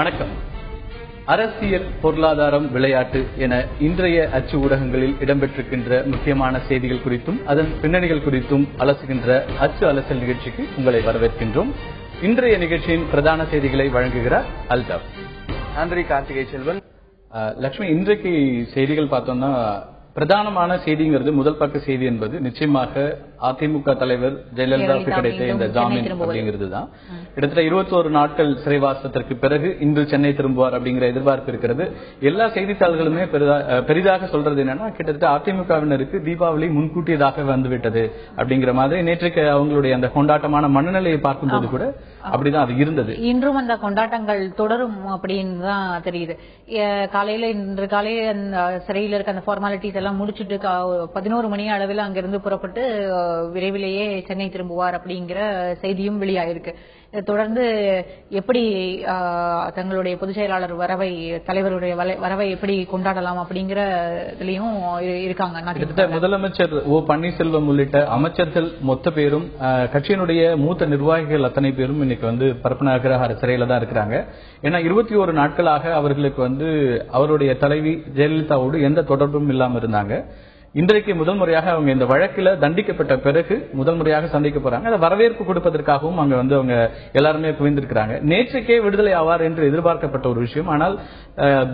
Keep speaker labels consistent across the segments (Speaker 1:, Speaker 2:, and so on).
Speaker 1: வணக்கம். அரசியல், பொருளாதாரம், விளையாட்டு என இன்றைய அச்சு ஊடகங்களில் இடம்பெற்றிருக்கின்ற முக்கியமான செய்திகள் குறித்தும் அதன் பின்னணிகள் குறித்தும் அலசுகின்ற அச்சு அலசல் நிகழ்ச்சிக்கு உங்களை வரவேற்கின்றோம். இன்றைய நிகழ்ச்சியின் பிரதான செய்திகளை வழங்குகிறார் அல்தாப்.
Speaker 2: நன்றி கார்த்திகை செல்வன்.
Speaker 1: லட்சுமி, இன்றைக்கு செய்திகள் பார்த்தோம்னா பிரதானமான செய்திங்கிறது முதல் பக்க செய்தி என்பது நிச்சயமாக அதிமுக தலைவர் ஜெயலலிதாவுக்கு கிடைத்த இந்த ஜாமீன் அப்படிங்கிறது தான். கிட்டத்தட்ட 21 நாட்கள் சிறைவாசத்திற்கு பிறகு இன்று சென்னை திரும்புவார் அப்படிங்கிற எதிர்பார்ப்பு இருக்கிறது. எல்லா செய்தித்தாள்களுமே பெரிதாக சொல்றது என்னன்னா, கிட்டத்தட்ட அதிமுகவினருக்கு தீபாவளி முன்கூட்டியதாக வந்துவிட்டது அப்படிங்கிற மாதிரி. நேற்றைக்கு அவங்களுடைய அந்த கொண்டாட்டமான மனநிலையை பார்க்கும்போது கூட அப்படிதான் அது இருந்தது.
Speaker 3: இன்றும் அந்த கொண்டாட்டங்கள் தொடரும் அப்படின்னு தான் தெரியுது. இன்று காலையில சிறையில் இருக்க அந்த ஃபார்மாலிட்டிஸ் எல்லாம் முடிச்சுட்டு 11 மணி அளவில் அங்கிருந்து புறப்பட்டு விரைவிலேயே சென்னை திரும்புவார் அப்படிங்கிற செய்தியும் வெளியாயிருக்கு. தொடர்ந்து எப்படி தங்களுடைய பொதுச் செயலாளர் வரவை, தலைவருடைய வரவை எப்படி கொண்டாடலாம் அப்படிங்கிற இதுலயும் இருக்காங்க.
Speaker 1: முதலமைச்சர் ஓ பன்னீர்செல்வம் உள்ளிட்ட அமைச்சர்கள் மொத்த பேரும், கட்சியினுடைய மூத்த நிர்வாகிகள் அத்தனை பேரும் இன்னைக்கு பரப்பன சிறையில தான் இருக்கிறாங்க. ஏன்னா 21 நாட்களாக அவர்களுக்கு அவருடைய தலைவி ஜெயலலிதாவோடு எந்த தொடர்பும் இல்லாம இருந்தாங்க. இன்றைக்கு முதல் முறையாக அவங்க இந்த வழக்கில் தண்டிக்கப்பட்ட பிறகு முதல் முறையாக சந்திக்க போறாங்க. அதை வரவேற்பு கொடுப்பதற்காகவும் அங்க அவங்க எல்லாருமே குவிந்திருக்கிறாங்க. நேற்றைக்கே விடுதலை ஆவார் என்று எதிர்பார்க்கப்பட்ட ஒரு விஷயம். ஆனால்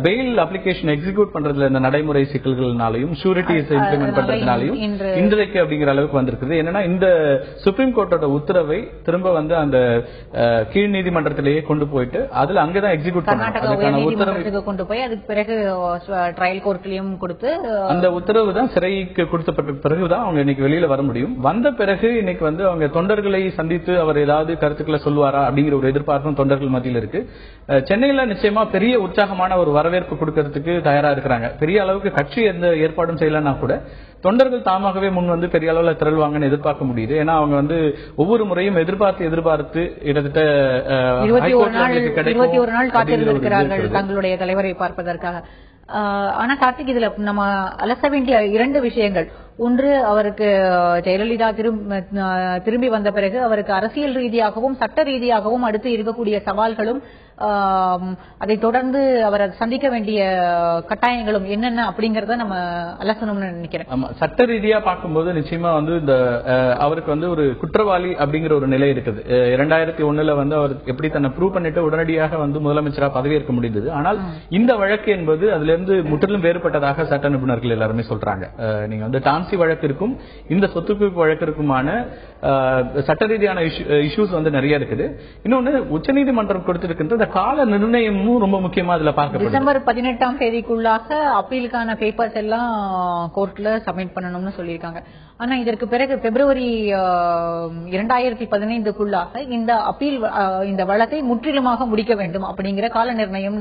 Speaker 1: பெயில் அப்ளிகேஷன் எக்ஸிக்யூட் பண்றதுல இந்த நடைமுறை சிக்கல்களாலையும் ஷூரிட்டிஸ் இம்ப்ளிமெண்ட் பண்றதுனாலையும் இன்றைக்கு அப்படிங்கிற அளவுக்கு வந்திருக்குது. என்னன்னா, இந்த சுப்ரீம் கோர்ட்டோட உத்தரவை திரும்ப அந்த கீழ் நீதிமன்றத்திலேயே கொண்டு போயிட்டு அதுல அங்கதான் எக்ஸிக்யூட் பண்ணாங்க.
Speaker 3: உத்தரவு கொண்டு போய் அதுக்கு பிறகு ட்ரையல் கோர்ட்லயும் கொடுத்து அந்த
Speaker 1: உத்தரவு தான் சிறைக்கு கொடுத்தப்பட்ட பிறகுதான் அவங்க இன்னைக்கு வெளியில வர முடியும். வந்த பிறகு இன்னைக்கு அவங்க தொண்டர்களை சந்தித்து அவர் ஏதாவது கருத்துக்களை சொல்லுவாரா அப்படிங்கிற ஒரு எதிர்பார்ப்பும் தொண்டர்கள் மத்தியில் இருக்கு. சென்னையில நிச்சயமா பெரிய உற்சாகமான ஒரு வரவேற்பு கொடுக்கறதுக்கு தயாரா இருக்கிறாங்க. பெரிய அளவுக்கு கட்சி எந்த ஏற்பாடும் செய்யலன்னா கூட தொண்டர்கள் தாமாகவே முன் பெரிய அளவுல திரள்வாங்கன்னு எதிர்பார்க்க முடியுது. ஏன்னா அவங்க ஒவ்வொரு முறையும் எதிர்பார்த்து கிட்டத்தட்ட
Speaker 3: 21 நாள் காத்திருக்கிறார்கள் தங்களுடைய தலைவரை பார்ப்பதற்காக. ஆனா கார்த்திக், இதுல நம்ம அலச வேண்டிய 2 விஷயங்கள். ஒன்று, அவருக்கு ஜெயலலிதா திரும்பி வந்த பிறகு அவருக்கு அரசியல் ரீதியாகவும் சட்ட ரீதியாகவும் அடுத்து இருக்கக்கூடிய சவால்களும், அதை தொடர்ந்து அவர் சந்திக்க வேண்டிய கட்டாயங்களும் என்னென்ன அப்படிங்கறத நம்ம அலசணும்னு நினைக்கிறேன்.
Speaker 1: ஆமா, சட்ட ரீதியா பார்க்கும்போது நிச்சயமா இந்த அவருக்கு ஒரு குற்றவாளி அப்படிங்கிற ஒரு நிலை இருக்குது. 2001 அவர் எப்படி தன்னை ப்ரூவ் பண்ணிட்டு உடனடியாக முதலமைச்சரா பதவியேற்க முடிந்தது. ஆனால் இந்த வழக்கு என்பது அதுல இருந்து முற்றிலும் வேறுபட்டதாக சட்ட நிபுணர்கள் எல்லாருமே சொல்றாங்க. நீங்க டான்சி வழக்கிற்கும் இந்த சொத்து வழக்கிற்குமான சட்ட ரீதியான இஷ்யூஸ் நிறைய இருக்குது. இன்னொன்னு, உச்சநீதிமன்றம் கொடுத்திருக்கின்ற கால நிர்ணயமும் ரொம்ப முக்கியமா அதுல பார்க்கப்படுது.
Speaker 3: டிசம்பர் 18ஆம் தேதிக்குள்ளாக அப்பீலுக்கான பேப்பர்ஸ் எல்லாம் கோர்ட்ல சப்மிட் பண்ணணும்னு சொல்லியிருக்காங்க. ஆனா இதற்கு பிறகு பிப்ரவரி 2015க்குள்ளாக இந்த அப்பீல், இந்த வழக்கை முற்றிலுமாக முடிக்க வேண்டும் அப்படிங்கிற கால நிர்ணயம்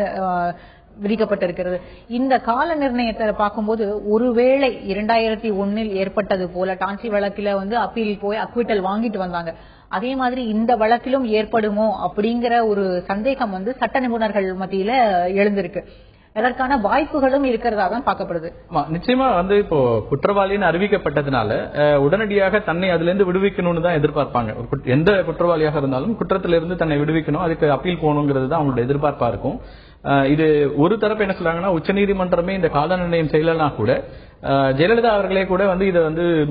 Speaker 3: விதிக்கப்பட்டிருக்கிறது. இந்த கால நிர்ணயத்தை பார்க்கும்போது, ஒருவேளை 2001 ஏற்பட்டது போல டான்சி வழக்கில அப்பீல் போய் அக்விட்டல் வாங்கிட்டு வந்தாங்க, அதே மாதிரி இந்த வழக்கிலும் ஏற்படுமோ அப்படிங்கிற ஒரு சந்தேகம் சட்ட நிபுணர்கள் மத்தியில எழுந்திருக்கு. அதற்கான வாய்ப்புகளும் இருக்கிறதா தான் பார்க்கப்படுது.
Speaker 1: நிச்சயமா இப்போ குற்றவாளின்னு அறிவிக்கப்பட்டதுனால உடனடியாக தன்னை அதுல இருந்து விடுவிக்கணும்னு தான் எதிர்பார்ப்பாங்க. எந்த குற்றவாளியாக இருந்தாலும் குற்றத்திலிருந்து தன்னை விடுவிக்கணும், அதுக்கு அப்பீல் போகணுங்கிறது தான் அவங்களோட எதிர்பார்ப்பா இருக்கும். இது ஒரு தரப்பு என்ன சொல்றாங்கன்னா, உச்சநீதிமன்றமே இந்த கால நிர்ணயம் செய்யலன்னா கூட ஜெயலலிதா அவர்களே கூட இதை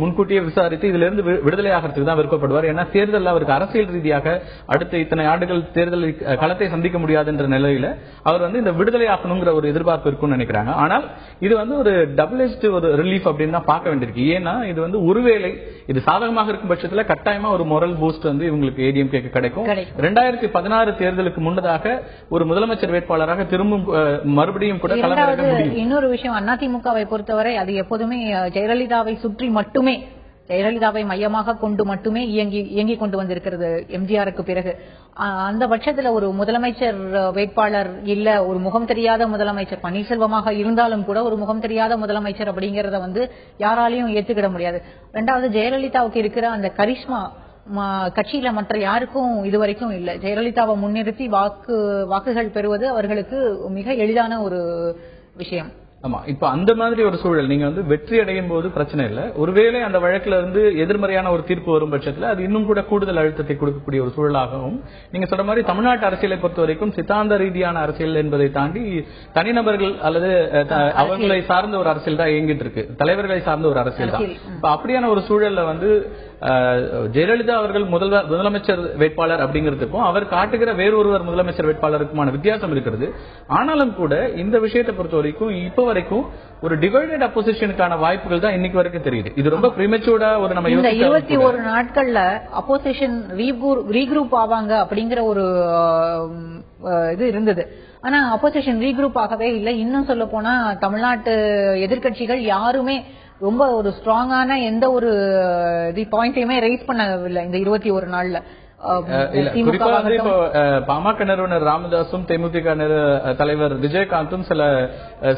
Speaker 1: முன்கூட்டியே விசாரித்து இதுல இருந்து விடுதலை ஆகிறதுக்கு தான் விருப்பப்படுவார். ஏன்னா தேர்தல் அவருக்கு அரசியல் ரீதியாக அடுத்த இத்தனை ஆண்டுகள் தேர்தல் களத்தை சந்திக்க முடியாது என்ற நிலையில அவர் இந்த விடுதலை ஆகணுங்கிற ஒரு எதிர்பார்ப்பு இருக்கும்னு நினைக்கிறாங்க. ஆனால் இது ஒரு டபுள் எஜ்ட் ஒரு ரிலீஃப் அப்படின்னு தான் பார்க்க வேண்டியிருக்கு. ஏன்னா இது ஒருவேளை இது சாதகமாக இருக்கும் பட்சத்துல கட்டாயமா ஒரு மொரல் பூஸ்ட் இவங்களுக்கு ஏடிஎம்கேக்கு கிடைக்கும். 2016 தேர்தலுக்கு முன்னதாக ஒரு முதலமைச்சர் வேட்பாளராக திரும்பும் மறுபடியும் கூட களமிறங்க முடியும்.
Speaker 3: இன்னொரு விஷயம், அதிமுகவை பொறுத்தவரை அது எப்போதுமே ஜெயலலிதாவை சுற்றி மட்டுமே, ஜெயலலிதாவை மையமாக கொண்டு மட்டுமே இயங்கி கொண்டு வந்திருக்கிறது எம்ஜிஆருக்கு பிறகு. அந்த பட்சத்துல ஒரு முதலமைச்சர் வேட்பாளர் இல்ல, ஒரு முகம் தெரியாத முதலமைச்சர், பன்னீர்செல்வமாக இருந்தாலும் கூட ஒரு முகம் தெரியாத முதலமைச்சர் அப்படிங்கறத யாராலையும் ஏத்துக்கிட முடியாது. ரெண்டாவது, ஜெயலலிதாவுக்கு இருக்கிற அந்த கரிஷ்மா கட்சியில மற்ற யாருக்கும் இதுவரைக்கும் இல்ல. ஜெயலலிதாவை முன்னிறுத்தி வாக்குகள் பெறுவது அவர்களுக்கு மிக எளிதான ஒரு விஷயம்.
Speaker 1: ஆமா, இப்ப அந்த மாதிரி ஒரு சூழல் நீங்க வெற்றி அடையும் போது பிரச்சனை இல்ல. ஒருவேளை அந்த வழக்குல இருந்து எதிர்மறையான ஒரு தீர்ப்பு வரும் பட்சத்துல அது இன்னும் கூட கூடுதல் அழுத்தத்தை கொடுக்கக்கூடிய ஒரு சூழலாகவும், நீங்க சொல்ற மாதிரி தமிழ்நாட்டு அரசியலை பொறுத்த வரைக்கும் சித்தாந்த ரீதியான அரசியல் என்பதை தாண்டி தனிநபர்கள் அல்லது அவர்களை சார்ந்த ஒரு அரசியல் தான் இயங்கிட்டு இருக்கு, தலைவர்களை சார்ந்த ஒரு அரசியல் தான். இப்ப அப்படியான ஒரு சூழல்ல ஜெயலலிதா அவர்கள் முதலமைச்சர் வேட்பாளர் அப்படிங்கிறதுக்கும் அவர் காட்டுகிற வேறொருவர் முதலமைச்சர் வேட்பாளருக்குமான வித்தியாசம் இருக்கிறது. ஆனாலும் கூட இந்த விஷயத்தை பொறுத்த வரைக்கும் இப்ப வரைக்கும் ஒரு டிவைடட் அப்போசிஷனுக்கான வாய்ப்புகள் தான் இன்னைக்கு வரைக்கும் தெரியுது. இது ரொம்ப பிரிமெச்சூர்டா ஒரு நம்ம
Speaker 3: 21 நாட்கள்ல அப்போசிஷன் ரீக்ரூப் ஆவாங்க அப்படிங்கிற ஒரு இது இருந்தது. ஆனா அப்போசிஷன் ரீக்ரூப் ஆகவே இல்லை. இன்னும் சொல்ல போனா தமிழ்நாட்டு எதிர்க்கட்சிகள் யாருமே ரொம்ப ஒரு ஸ்ட்ராங்கான எந்த ஒரு பாயிண்டையுமே ரைஸ் பண்ணவில்லை இந்த 21 நாள்ல.
Speaker 1: குறிப்பா இப்போ பாமக நிறுவனர் ராமதாசும் தேமுதிக தலைவர் விஜயகாந்தும் சில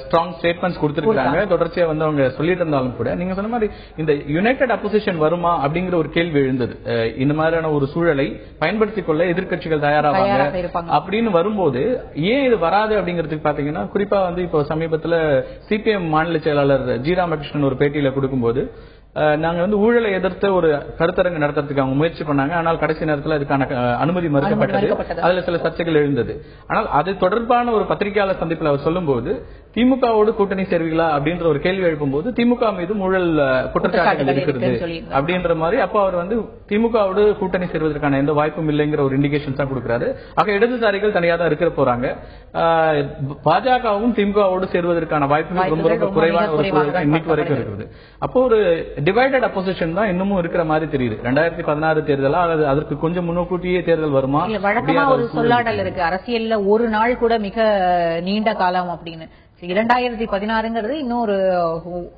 Speaker 1: ஸ்ட்ராங் ஸ்டேட்மெண்ட்ஸ் கொடுத்திருக்காங்க. தொடர்ச்சியா அவங்க சொல்லிட்டு இருந்தாலும் கூட நீங்க சொன்ன மாதிரி இந்த யுனைடெட் அப்போசிஷன் வருமா அப்படிங்கிற ஒரு கேள்வி எழுந்தது. இந்த மாதிரியான ஒரு சூழலை பயன்படுத்திக் கொள்ள எதிர்க்கட்சிகள் தயாராவாங்க அப்படின்னு வரும்போது ஏன் இது வராது அப்படிங்கிறதுக்கு பாத்தீங்கன்னா, குறிப்பா இப்போ சமீபத்துல சிபிஎம் மாநில செயலாளர் ஜி ராமகிருஷ்ணன் ஒரு பேட்டியில கொடுக்கும்போது நாங்க ஊழலை எதிர்த்து ஒரு கருத்தரங்கு நடத்துறதுக்கு அவங்க முயற்சி பண்ணாங்க. ஆனால் கடைசி நேரத்தில் அதுக்கான அனுமதி மறுக்கப்பட்டது. அதுல சில சர்ச்சைகள் எழுந்தது. ஆனால் அது தொடர்பான ஒரு பத்திரிகையாளர் சந்திப்பில் அவர் சொல்லும்போது திமுகவோடு கூட்டணி சேர்வீங்களா அப்படின்ற ஒரு கேள்வி எழுப்பும் போது திமுக மீது ஊழல் குற்றச்சாட்டுகள் இருக்கிறது அப்படின்ற மாதிரி அப்ப அவர் திமுகவோடு கூட்டணி சேர்வதற்கான எந்த வாய்ப்பும் இல்லைங்கிற ஒரு இண்டிகேஷன் தான் கொடுக்கிறாரு. ஆக இடதுசாரிகள் தனியா தான் இருக்கிற போறாங்க. பாஜகவும் திமுகவோடு சேர்வதற்கான வாய்ப்புகள் ரொம்ப ரொம்ப குறைவான ஒரு சூழல் இன்னைக்கு வரைக்கும் இருக்குது. அப்போ ஒரு டிவைடட் அப்போசிஷன் தான் இன்னமும் இருக்கிற மாதிரி தெரியுது. 2016 தேர்தலா அல்லது அதற்கு கொஞ்சம் முன்னோக்கூட்டியே தேர்தல் வருமா?
Speaker 3: வழக்கமா ஒரு சொல்லாடல் இருக்கு அரசியல்ல, ஒரு நாள் கூட மிக நீண்ட காலம் அப்படின்னு. 2016ங்கிறது இன்னும் ஒரு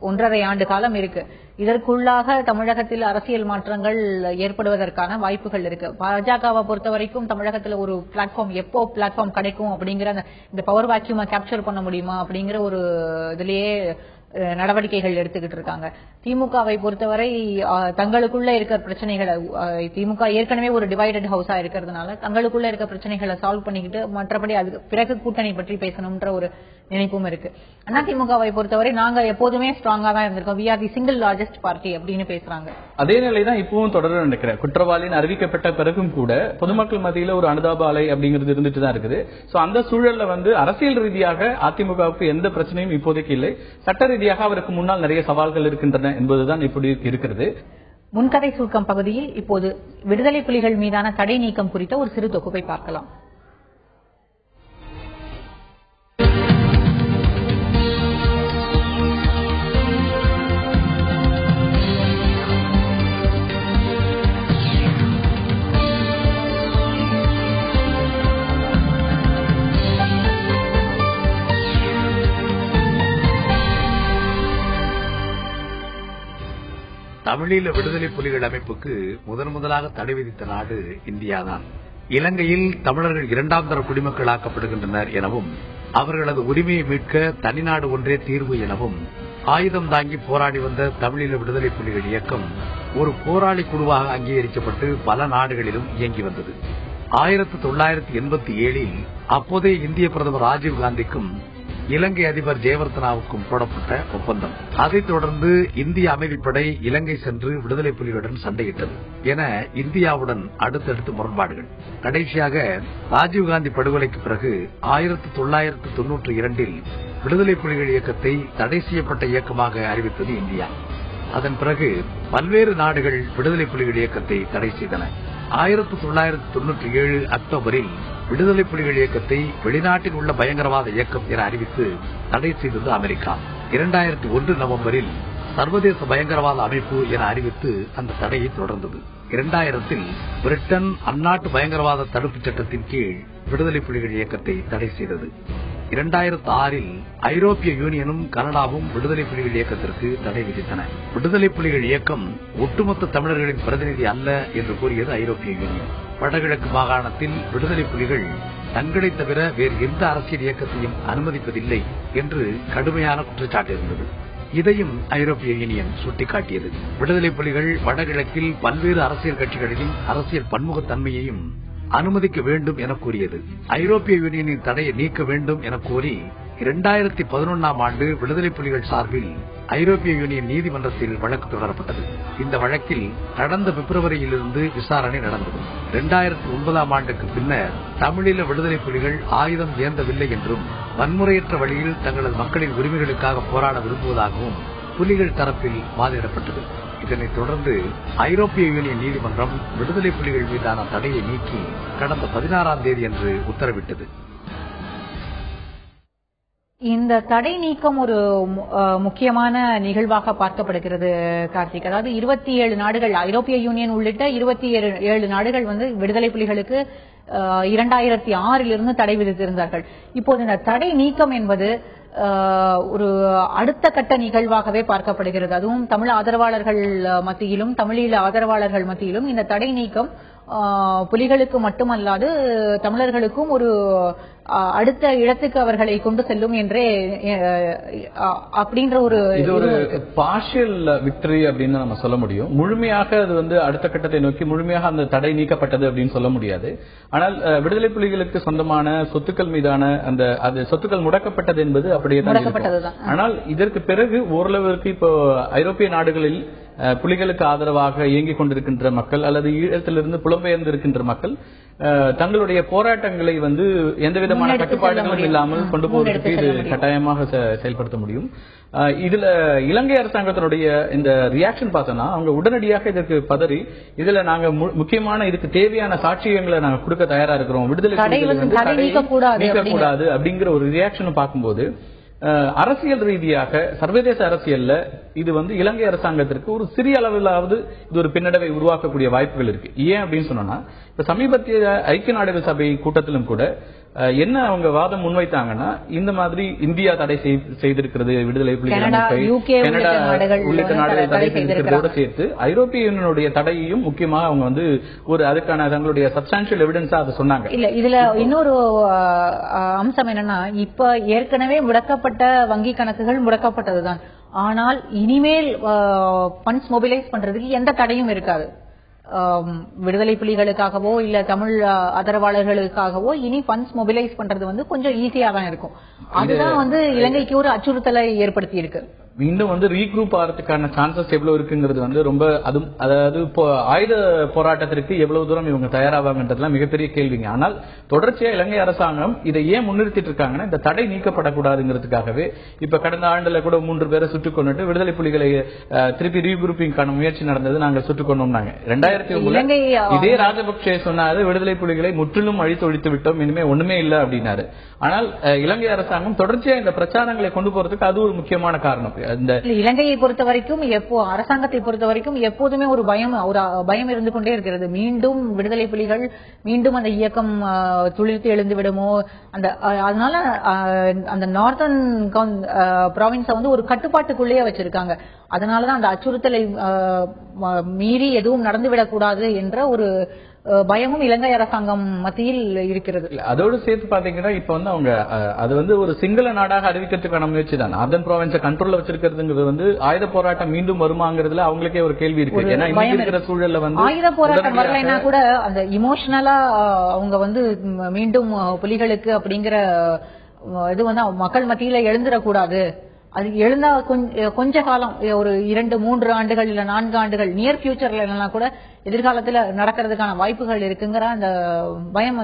Speaker 3: 1.5 ஆண்டு காலம் இருக்கு. இதற்குள்ளாக தமிழகத்தில் அரசியல் மாற்றங்கள் ஏற்படுவதற்கான வாய்ப்புகள் இருக்கு. பாஜகவை பொறுத்த வரைக்கும் தமிழகத்தில் ஒரு பிளாட்ஃபார்ம், எப்போ பிளாட்ஃபார்ம் கிடைக்கும் அப்படிங்கிற இந்த பவர் வேக்யூமை கேப்சர் பண்ண முடியுமா அப்படிங்கிற ஒரு இதுலயே நடவடிக்கைகள் எடுத்துக்கிட்டு இருக்காங்க. திமுகவை பொறுத்தவரை தங்களுக்குள்ள இருக்கிற பிரச்சனைகளை, திமுக ஏற்கனவே ஒரு டிவைடட் ஹவுஸா இருக்கிறதுனால தங்களுக்குள்ள இருக்க பிரச்சனைகளை சால்வ் பண்ணிக்கிட்டு மற்றபடி அதுக்கு பிறகு கூட்டணி பற்றி பேசணும்ன்ற ஒரு நினைப்பும் இருக்கு. அதிமுகவை பொறுத்தவரை நாங்க எப்போதுமே ஸ்ட்ராங்கா தான் இருந்திருக்கோம். We are the single largest party அப்படின்னு பேசுறாங்க.
Speaker 1: அதே நிலைதான் இப்பவும் தொடர நினைக்கிறேன். குற்றவாளின்னு அறிவிக்கப்பட்ட பிறகும் கூட பொதுமக்கள் மத்தியில ஒரு அனுதாப அலை அப்படிங்கிறது இருந்துட்டு தான் இருக்குது. சோ அந்த சூழல்ல அரசியல் ரீதியாக அதிமுகவுக்கு எந்த பிரச்சனையும் இப்போதைக்கு இல்லை. சட்ட ரீதியாக அவருக்கு முன்னால் நிறைய சவால்கள் இருக்கின்றன என்பதுதான் இப்படி இருக்கிறது.
Speaker 3: முன்கதை சுருக்கம் பகுதியில் இப்போது விடுதலை புலிகள் மீதான தடை நீக்கம் குறித்த ஒரு சிறு தொகுப்பை பார்க்கலாம்.
Speaker 4: தமிழீழ விடுதலை புலிகள் அமைப்புக்கு முதலாக தடை விதித்த நாடு இந்தியாதான். இலங்கையில் தமிழர்கள் 2ஆம் தர குடிமக்களாக்கப்படுகின்றனர் எனவும் அவர்களது உரிமையை மீட்க தனிநாடு ஒன்றே தீர்வு எனவும் ஆயுதம் தாங்கி போராடி வந்த தமிழீழ விடுதலை புலிகள் இயக்கம் ஒரு போராளி குழுவாக அங்கீகரிக்கப்பட்டு பல நாடுகளிலும் இயங்கி வந்தது. 1987 அப்போதைய இந்திய பிரதமர் ராஜீவ்காந்திக்கும் இலங்கை அதிபர் ஜெயவர்தனாவுக்கும் போடப்பட்ட ஒப்பந்தம். அதைத் தொடர்ந்து இந்திய அமைதிப்படை இலங்கை சென்று விடுதலை புலிகளுடன் சண்டையிட்டது என இந்தியாவுடன் அடுத்தடுத்து முரண்பாடுகள். கடைசியாக ராஜீவ்காந்தி படுகொலைக்கு பிறகு 1992 விடுதலை புலிகள் இயக்கத்தை தடை செய்யப்பட்ட இயக்கமாக அறிவித்தது இந்தியா. அதன் பிறகு பல்வேறு நாடுகள் விடுதலை புலிகள் இயக்கத்தை தடை செய்தன. 1997 அக்டோபரில் விடுதலை புலிகள் இயக்கத்தை வெளிநாட்டில் உள்ள பயங்கரவாத இயக்கம் என அறிவித்து தடை செய்தது அமெரிக்கா. 2001 நவம்பரில் சர்வதேச பயங்கரவாத அமைப்பு என அறிவித்து அந்த தடையை தொடர்ந்தது. 2000 பிரிட்டன் அந்நாட்டு பயங்கரவாத தடுப்புச் சட்டத்தின் கீழ் விடுதலை புலிகள் இயக்கத்தை தடை செய்தது. 2006 ஐரோப்பிய யூனியனும் கனடாவும் விடுதலை புலிகள் இயக்கத்திற்கு தடை விதித்தன. விடுதலை புலிகள் இயக்கம் ஒட்டுமொத்த தமிழர்களின் பிரதிநிதி அல்ல என்று கூறியது ஐரோப்பிய யூனியன். வடகிழக்கு மாகாணத்தில் விடுதலை புலிகள் தங்களை தவிர வேறு எந்த அரசியல் இயக்கத்தையும் அனுமதிப்பதில்லை என்று கடுமையான குற்றச்சாட்டு இருந்தது. இதையும் ஐரோப்பிய யூனியன் சுட்டிக்காட்டியது. விடுதலை புலிகள் வடகிழக்கில் பல்வேறு அரசியல் கட்சிகளையும் அரசியல் பன்முகத்தன்மையையும் அனுமதிக்க வேண்டும் என கூறியது. ஐரோப்பிய யூனியனின் தடையை நீக்க வேண்டும் என கோரி 2011 ஆண்டு விடுதலை புலிகள் சார்பில் ஐரோப்பிய யூனியன் நீதிமன்றத்தில் வழக்கு தொடரப்பட்டது. இந்த வழக்கில் கடந்த பிப்ரவரியிலிருந்து விசாரணை நடந்தது. 2009 ஆண்டுக்கு பின்னர் தமிழீழ விடுதலை புலிகள் ஆயுதம் ஏந்தவில்லை என்றும் வன்முறையற்ற வழியில் தங்களது மக்களின் உரிமைகளுக்காக போராட விரும்புவதாகவும் புலிகள் தரப்பில் வாதிடப்பட்டது. இதனைத் தொடர்ந்து ஐரோப்பிய யூனியன் நீதிமன்றம் விடுதலை புலிகள் மீதான தடையை நீக்கி கடந்த 16ஆம் தேதி அன்று உத்தரவிட்டது.
Speaker 3: இந்த தடை நீக்கம் ஒரு முக்கியமான நிகழ்வாக பார்க்கப்படுகிறது கார்த்திக். அதாவது 27 நாடுகள், ஐரோப்பிய யூனியன் உள்ளிட்ட 27 நாடுகள் விடுதலை புலிகளுக்கு 2006 தடை விதித்திருந்தார்கள். இப்போது இந்த தடை நீக்கம் என்பது ஒரு அடுத்த கட்ட நிகழ்வாகவே பார்க்கப்படுகிறது. அதுவும் தமிழ் ஆதரவாளர்கள் மத்தியிலும் தமிழீழ ஆதரவாளர்கள் மத்தியிலும் இந்த தடை நீக்கம் புலிகளுக்கு மட்டுமல்லாது தமிழர்களுக்கும் ஒரு அடுத்த இடத்துக்கு அவர்களை கொண்டு செல்லும் என்றே அப்படின்ற ஒரு
Speaker 1: இது ஒரு பார்ஷியல் விக்டரி அப்படின்னு நம்ம சொல்ல முடியும். முழுமையாக அது அடுத்த கட்டத்தை நோக்கி முழுமையாக அந்த தடை நீக்கப்பட்டது அப்படின்னு சொல்ல முடியாது. ஆனால் விடுதலை புலிகளுக்கு சொந்தமான சொத்துக்கள் மீதான அந்த சொத்துக்கள் முடக்கப்பட்டது என்பது அப்படியே தான். ஆனால் இதற்கு பிறகு ஓரளவிற்கு இப்போ ஐரோப்பிய நாடுகளில் புலிகளுக்கு ஆதரவாக இயங்கிக் கொண்டிருக்கின்ற மக்கள் அல்லது ஈழத்திலிருந்து புலம்பெயர்ந்து இருக்கின்ற மக்கள் தங்களுடைய போராட்டங்களை எந்த விதமான கட்டுப்பாடுகளும் இல்லாமல் கொண்டு போவதற்கு இது கட்டாயமாக செயல்படுத்த முடியும். இதுல இலங்கை அரசாங்கத்தினுடைய இந்த ரியாக்ஷன் பார்த்தோம்னா அவங்க உடனடியாக இதற்கு பதறி இதுல நாங்க முக்கியமான இதுக்கு தேவையான சாட்சியங்களை நாங்க கொடுக்க தயாரா இருக்கிறோம், விடுதலை நீக்கக்கூடாது அப்படிங்கிற ஒரு ரியாக்ஷன் பார்க்கும்போது அரசியல் ரீதியாக சர்வதேச அரசியல்ல இது இலங்கை அரசாங்கத்திற்கு ஒரு சிறிய அளவிலாவது இது ஒரு பின்னடைவை உருவாக்கக்கூடிய வாய்ப்புகள் இருக்கு. ஏன் அப்படின்னு சொன்னா இப்ப சமீபத்திய ஐக்கிய நாடுகள் சபை கூட்டத்திலும் கூட என்ன அவங்க வாதம் முன்வைத்தாங்கன்னா இந்த மாதிரி இந்தியா தடை செய்திருக்கிறது விடுதலை புலிகள் அமைப்பை, கனடா உள்ளிட்ட நாடுகள் தடை செய்திருக்கிறதோடு சேர்த்து ஐரோப்பிய யூனியனுடைய தடையையும் முக்கியமாக அவங்க ஒரு அதுக்கான தங்களுடைய சப்ஸ்டான்சியல் எவிடன்ஸா அதை சொன்னாங்க.
Speaker 3: இல்ல இதுல இன்னொரு அம்சம் என்னன்னா இப்ப ஏற்கனவே முடக்கப்பட்ட வங்கி கணக்குகள் முடக்கப்பட்டதுதான். ஆனால் இனிமேல் ஃபண்ட்ஸ் மொபிலைஸ் பண்றதுக்கு எந்த தடையும் இருக்காது. விடுதலை புலிகளுக்காகவோ இல்ல தமிழ் ஆதரவாளர்களுக்காகவோ இனி ஃபண்ட்ஸ் மொபிலைஸ் பண்றது கொஞ்சம் ஈஸியா தான் இருக்கும். அதுதான் இலங்கைக்கு ஒரு அச்சுறுத்தலை ஏற்படுத்தி இருக்கு.
Speaker 1: மீண்டும் ரீக்ரூப் ஆகிறதுக்கான சான்சஸ் எவ்வளவு இருக்குங்கிறது ரொம்ப அதாவது ஆயுத போராட்டத்திற்கு எவ்வளவு தூரம் இவங்க தயாராவாங்கன்றதுலாம் மிகப்பெரிய கேள்விங்க. ஆனால் தொடர்ச்சியா இலங்கை அரசாங்கம் இதை ஏன் முன்னிறுத்திட்டு இருக்காங்கன்னா இந்த தடை நீக்கப்படக்கூடாதுங்கிறதுக்காகவே இப்ப கடந்த ஆண்டுல கூட 3 பேரை சுட்டுக் கொண்டுட்டு விடுதலை புலிகளை திருப்பி ரீக்ரூப்பிங்கான முயற்சி நடந்தது, நாங்க சுட்டுக் கொண்டோம்னாங்க. 2009 இதே ராஜபக்சே சொன்னாரு விடுதலை புலிகளை முற்றிலும் அழித்து ஒழித்து விட்டோம், இனிமே ஒண்ணுமே இல்ல அப்படின்னாரு. ஆனால் இலங்கை அரசாங்கம் தொடர்ச்சியா இந்த பிரச்சாரங்களை கொண்டு போறதுக்கு அது ஒரு முக்கியமான காரணம்.
Speaker 3: இலங்கையை பொறுத்த வரைக்கும் அரசாங்கத்தை பொறுத்த வரைக்கும் எப்போதுமே ஒரு பயம் இருந்து கொண்டே இருக்கிறது. மீண்டும் விடுதலை புலிகள் மீண்டும் அந்த இயக்கம் துளிர்த்து எழுந்து விடுமோ, அதனால அந்த நார்த்தன் ப்ராவின்ஸை ஒரு கட்டுப்பாட்டுக்குள்ளேயே வச்சிருக்காங்க. அதனாலதான் அந்த அச்சுறுத்தலை மீறி எதுவும் நடந்துவிடக் கூடாது என்ற ஒரு பயமும் இலங்கை அரசாங்கம் மத்தியில் இருக்கிறது.
Speaker 1: அதோடு சேர்த்து பாத்தீங்கன்னா இப்ப அவங்க அது ஒரு சிங்கள நாடாக அறிவிக்கிறதுக்கான முயற்சி தான். நார்தன் ப்ராவின்ஸை கண்ட்ரோல்ல வச்சிருக்கிறதுங்கிறது ஆயுத போராட்டம் மீண்டும் வருமாங்கிறதுல அவங்களுக்கே ஒரு கேள்வி இருக்கு. ஏன்னா இன்னைக்கு இருக்கிற சூழல்ல
Speaker 3: ஆயுத போராட்டம் வரலைன்னா கூட அந்த இமோஷனலா அவங்க மீண்டும் புலிகளுக்கு அப்படிங்கிற இது மக்கள் மத்தியில எழுந்திடக்கூடாது. அது எழுந்தா கொஞ்ச காலம், ஒரு 2-3 ஆண்டுகள் இல்ல 4 ஆண்டுகள் நியர் ஃபியூச்சர்ல இல்லைன்னா கூட எதிர்காலத்துல நடக்கிறதுக்கான வாய்ப்புகள் இருக்குங்கிற அந்த பயம்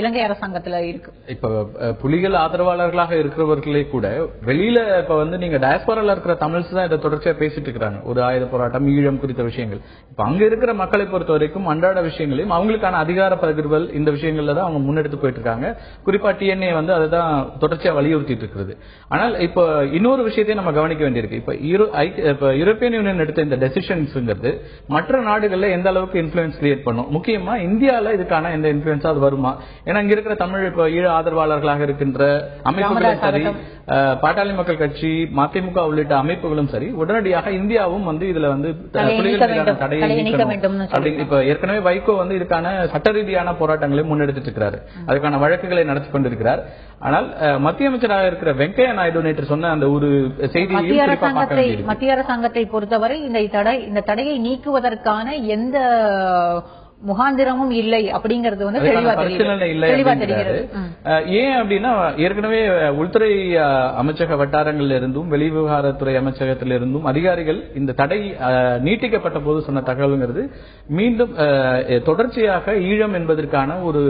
Speaker 3: இலங்கை அரசாங்கத்துல இருக்கு.
Speaker 1: இப்ப புலிகள் ஆதரவாளர்களாக இருக்கிறவர்களே கூட வெளியில இப்ப நீங்க டயஸ்போரால இருக்கிற தமிழ்ஸ் தான் இதை தொடர்ச்சியா பேசிட்டு இருக்காங்க. ஒரு ஆயுத போராட்டம், ஈழம் குறித்த விஷயங்கள். இப்ப அங்க இருக்கிற மக்களை பொறுத்த வரைக்கும் அன்றாட விஷயங்களையும் அவங்களுக்கான அதிகார பகிர்வல் இந்த விஷயங்கள்ல தான் அவங்க முன்னெடுத்து போயிட்டு இருக்காங்க. குறிப்பா டிஎன்ஏ அதை தான் தொடர்ச்சியா வலியுறுத்திட்டு இருக்கிறது. ஆனால் இப்ப இன்னொரு விஷயத்தையும் நம்ம கவனிக்க வேண்டியிருக்கு. இப்ப யூரோப்பியன் யூனியன் எடுத்த இந்த டெசிஷன்ஸ்ங்கிறது மற்ற நாடுகள்ல எந்த அளவுக்கு இன்ஃபுளுன்ஸ் கிரியேட் பண்ணும், முக்கியமா இந்தியால இதுக்கான எந்த இன்ஃபுளுன்ஸா அது வருமா? ஏன்னா இங்க இருக்கிற தமிழ் ஈழ ஆதரவாளர்களாக இருக்கின்ற அமைப்புகளும் சரி, பாட்டாளி மக்கள் கட்சி, மதிமுக உள்ளிட்ட அமைப்புகளும் சரி, உடனடியாக இந்தியாவும் இதுல புலிகள் தடையை நீக்க வேண்டும். இப்ப ஏற்கனவே வைகோ இதுக்கான சட்ட ரீதியான போராட்டங்களை முன்னெடுத்துட்டு இருக்கிறாரு, அதுக்கான வழக்குகளை நடத்தி கொண்டிருக்கிறார். ஆனால் மத்திய அமைச்சராக இருக்கிற வெங்கையா நாயுடு நேற்று சொன்ன அந்த ஒரு செய்தியையும்
Speaker 3: மத்திய அரசாங்கத்தை பொறுத்தவரை இந்த தடையை நீக்குவதற்கான எந்த முகாந்திரமும் இல்லை அப்படிங்கிறது வந்து தெளிவா தெரிகிறது.
Speaker 1: ஏன் அப்படின்னா ஏற்கனவே உள்துறை அமைச்சக வட்டாரங்களில் இருந்தும் வெளிவிவகாரத்துறை அமைச்சகத்திலிருந்தும் அதிகாரிகள் இந்த தடை நீட்டிக்கப்பட்ட போது சொன்ன தகவல்ங்கிறது மீண்டும் தொடர்ச்சியாக ஈழம் என்பதற்கான ஒரு